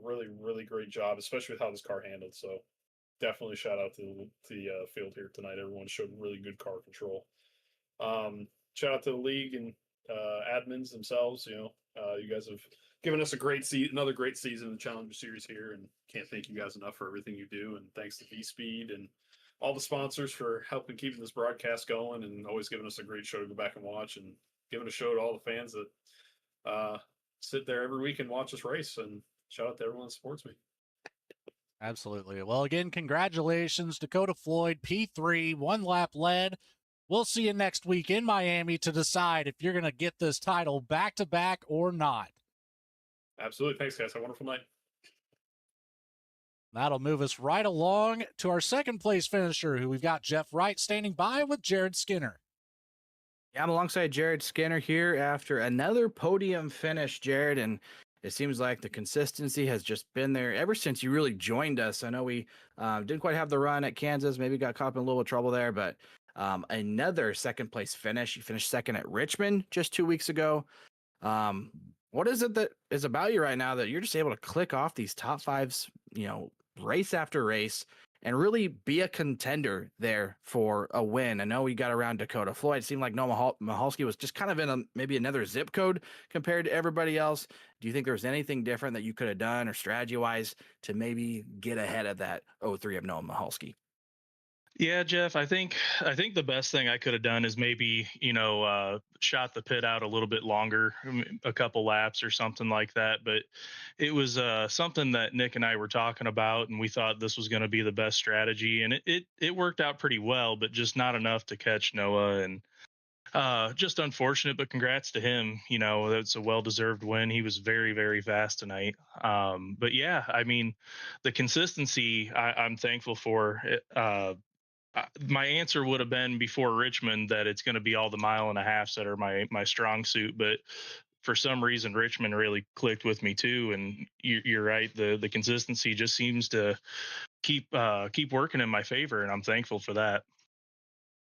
really, really great job, especially with how this car handled. So definitely shout out to the field here tonight. Everyone showed really good car control. Shout out to the league and admins themselves. You guys have given us another great season in the Challenger Series here, and can't thank you guys enough for everything you do. And thanks to V-Speed and all the sponsors for helping keeping this broadcast going and always giving us a great show to go back and watch, and giving a show to all the fans that sit there every week and watch us race. And shout out to everyone that supports me. Absolutely. Well, again, congratulations, Dakota Floyd, P3, 1 lap led. We'll see you next week in Miami to decide if you're going to get this title back-to-back or not. Absolutely. Thanks, guys. Have a wonderful night. That'll move us right along to our second place finisher, who we've got Jeff Wright standing by with Jared Skinner. Yeah, I'm alongside Jared Skinner here after another podium finish, Jared, and it seems like the consistency has just been there ever since you really joined us. I know we didn't quite have the run at Kansas, maybe got caught in a little trouble there, but another second place finish. You finished second at Richmond just 2 weeks ago. What is it that is about you right now that you're just able to click off these top fives, race after race, and really be a contender there for a win? I know we got around Dakota Floyd. It seemed like Noah Mahalski was just kind of in maybe another zip code compared to everybody else. Do you think there's anything different that you could have done or strategy-wise to maybe get ahead of that 03 of Noah Mahalski? Yeah, Jeff, I think the best thing I could have done is maybe, shot the pit out a little bit longer, a couple laps or something like that. But it was something that Nick and I were talking about, and we thought this was going to be the best strategy. And it worked out pretty well, but just not enough to catch Noah. And just unfortunate, but congrats to him. That's a well-deserved win. He was very, very fast tonight. But yeah, I mean, the consistency I'm thankful for. My answer would have been before Richmond that it's going to be all the 1.5 miles that are my strong suit, but for some reason Richmond really clicked with me too. And you're right, the consistency just seems to keep working in my favor, and I'm thankful for that.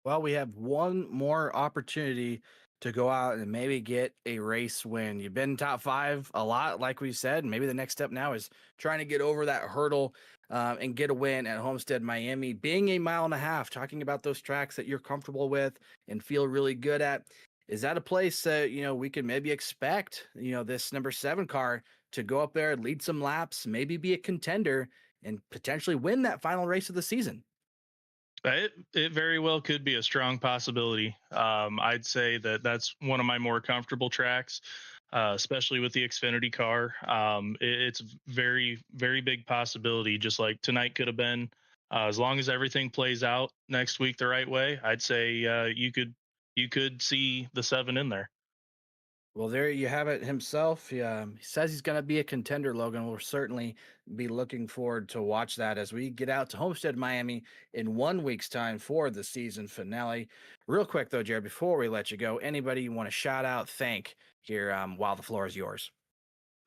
Well, we have one more opportunity to go out and maybe get a race win. You've been top five a lot, like we said. Maybe the next step now is trying to get over that hurdle and get a win at Homestead, Miami. Being 1.5 miles, talking about those tracks that you're comfortable with and feel really good at. Is that a place that, we can maybe expect, this number 7 car to go up there, lead some laps, maybe be a contender and potentially win that final race of the season? It very well could be a strong possibility. I'd say that's one of my more comfortable tracks, especially with the Xfinity car. It's very, very big possibility, just like tonight could have been. As long as everything plays out next week the right way, I'd say you could see the 7 in there. Well, there you have it himself. He says he's going to be a contender, Logan. We'll certainly be looking forward to watch that as we get out to Homestead, Miami in 1 week's time for the season finale. Real quick, though, Jared, before we let you go, anybody you want to shout out, thank here while the floor is yours?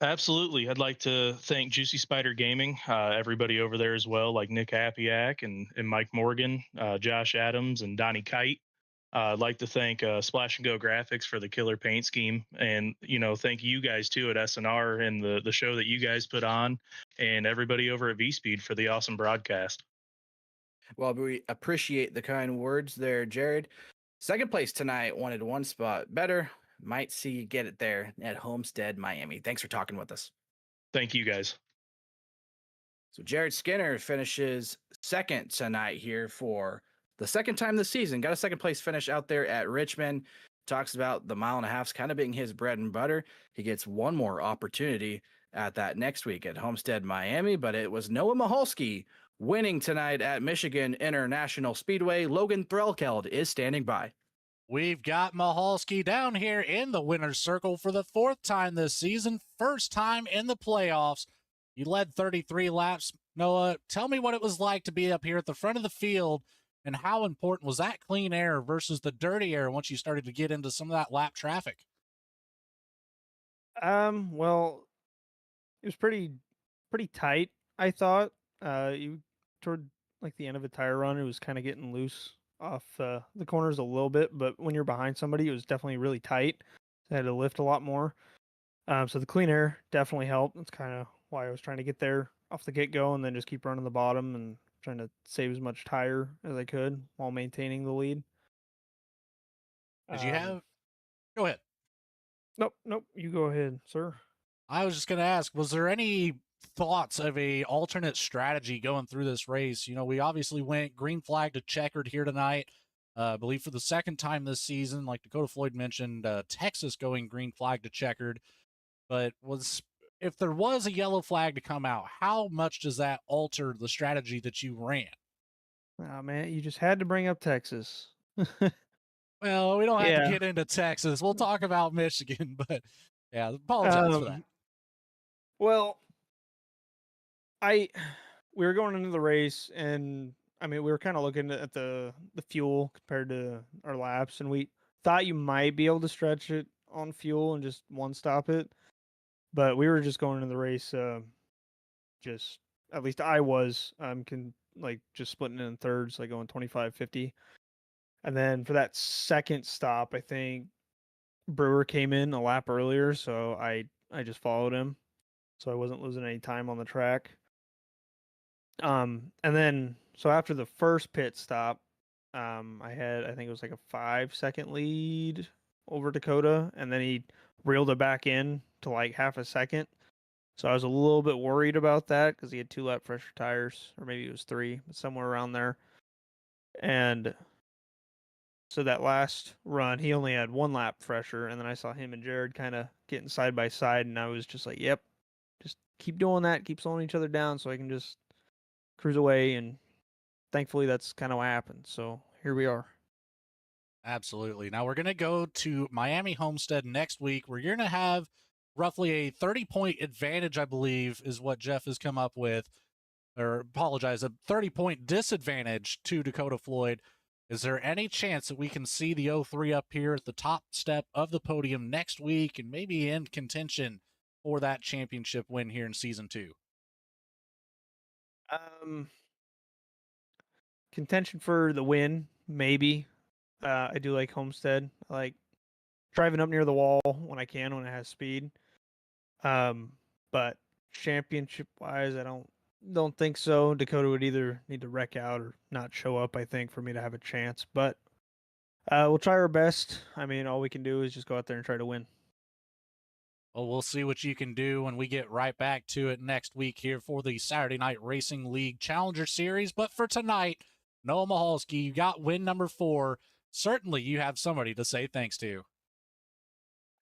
Absolutely. I'd like to thank Juicy Spider Gaming, everybody over there as well, like Nick Appiak and Mike Morgan, Josh Adams, and Donnie Kite. I'd like to thank Splash and Go Graphics for the killer paint scheme, and thank you guys too at SNR and the show that you guys put on, and everybody over at V-Speed for the awesome broadcast. Well, we appreciate the kind words there, Jared. Second place tonight, wanted one spot better. Might see you get it there at Homestead, Miami. Thanks for talking with us. Thank you, guys. So Jared Skinner finishes second tonight here for the second time this season. Got a second place finish out there at Richmond. Talks about the 1.5 miles kind of being his bread and butter. He gets one more opportunity at that next week at Homestead, Miami, but it was Noah Mahalski winning tonight at Michigan International Speedway. Logan Threlkeld is standing by. We've got Mahalski down here in the winner's circle for the 4th time this season, first time in the playoffs. You led 33 laps. Noah, tell me what it was like to be up here at the front of the field, and how important was that clean air versus the dirty air once you started to get into some of that lap traffic? Well, it was pretty tight, I thought. Toward like the end of a tire run, it was kind of getting loose off the corners a little bit, but when you're behind somebody, it was definitely really tight. I had to lift a lot more. So the clean air definitely helped. That's kind of why I was trying to get there off the get-go and then just keep running the bottom and trying to save as much tire as I could while maintaining the lead. Did you have... Go ahead. Nope. You go ahead, sir. I was just going to ask, was there any thoughts of a alternate strategy going through this race? We obviously went green flag to checkered here tonight. I believe for the second time this season, like Dakota Floyd mentioned, Texas going green flag to checkered. But if there was a yellow flag to come out, how much does that alter the strategy that you ran? Oh, man, you just had to bring up Texas. Well, we don't have Yeah. to get into Texas. We'll talk about Michigan, but yeah, apologize for that. Well, we were going into the race, and I mean, we were kind of looking at the fuel compared to our laps, and we thought you might be able to stretch it on fuel and just one stop it, but we were just going into the race, just at least I was just splitting it in thirds, like going 25-50, and then for that second stop, I think Brewer came in a lap earlier, so I just followed him, so I wasn't losing any time on the track. And then so after the first pit stop, I think it was like a 5-second lead over Dakota, and then he reeled it back in to like half a second. So I was a little bit worried about that because he had 2 lap fresher tires, or maybe it was 3, but somewhere around there. And so that last run, he only had 1 lap fresher, and then I saw him and Jared kind of getting side by side, and I was just like, yep, just keep doing that, keep slowing each other down so I can just cruise away, and thankfully that's kind of what happened. So here we are. Absolutely. Now we're going to go to Miami Homestead next week, where you're going to have roughly a 30-point advantage, I believe, is what Jeff has come up with. Or apologize, a 30-point disadvantage to Dakota Floyd. Is there any chance that we can see the 03 up here at the top step of the podium next week and maybe in contention for that championship win here in season 2? Contention for the win, maybe. I do like Homestead. I like driving up near the wall when I can, when it has speed. But championship wise, I don't think so. Dakota would either need to wreck out or not show up, I think, for me to have a chance. But we'll try our best. I mean, all we can do is just go out there and try to win. Well, we'll see what you can do when we get right back to it next week here for the Saturday Night Racing League Challenger Series. But for tonight, Noah Michalski, you got win number 4. Certainly you have somebody to say thanks to.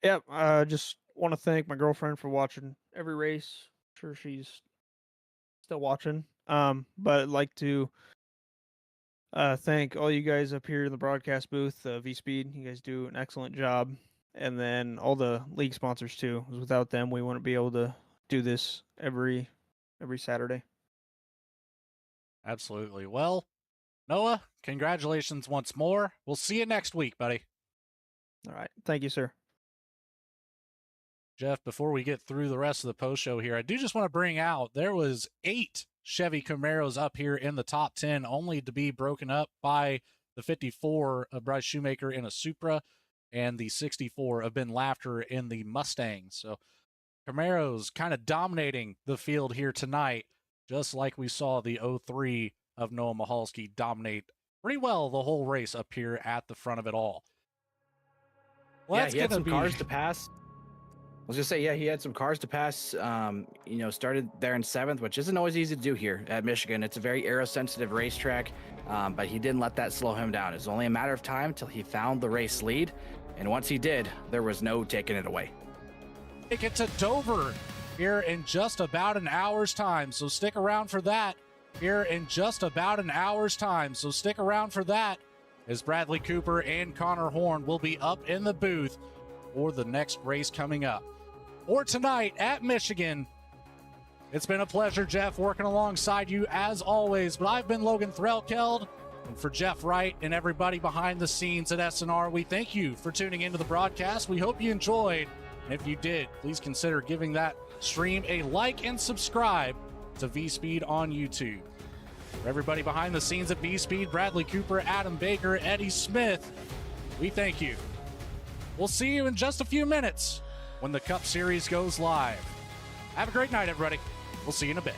Yep, just want to thank my girlfriend for watching every race. I'm sure she's still watching. But I'd like to thank all you guys up here in the broadcast booth, V-Speed. You guys do an excellent job. And then all the league sponsors too. Without them, we wouldn't be able to do this every Saturday. Absolutely. Well, Noah, congratulations once more. We'll see you next week, buddy. All right. Thank you, sir. Jeff, before we get through the rest of the post show here, I do just want to bring out there was 8 Chevy Camaros up here in the top 10, only to be broken up by the 54 of Bryce Shoemaker in a Supra and the 64 of Ben Lafter in the Mustang. So Camaros kind of dominating the field here tonight, just like we saw the 03 of Noah Michalski dominate pretty well the whole race up here at the front of it all. Well, yeah, he had some cars to pass. I was gonna say, yeah, he had some cars to pass. Started there in 7th, which isn't always easy to do here at Michigan. It's a very aero-sensitive racetrack, but he didn't let that slow him down. It was only a matter of time till he found the race lead, and once he did, there was no taking it away. Take it to Dover here in just about an hour's time, so stick around for that. Here in just about an hour's time, so stick around for that, as Bradley Cooper and Connor Horn will be up in the booth for the next race coming up. Or tonight at Michigan. It's been a pleasure, Jeff, working alongside you as always, but I've been Logan Threlkeld, and for Jeff Wright and everybody behind the scenes at SNR, we thank you for tuning into the broadcast. We hope you enjoyed, and if you did, please consider giving that stream a like and subscribe to V-Speed on YouTube. For everybody behind the scenes at V-Speed, Bradley Cooper, Adam Baker, Eddie Smith, we thank you. We'll see you in just a few minutes when the Cup Series goes live. Have a great night, everybody. We'll see you in a bit.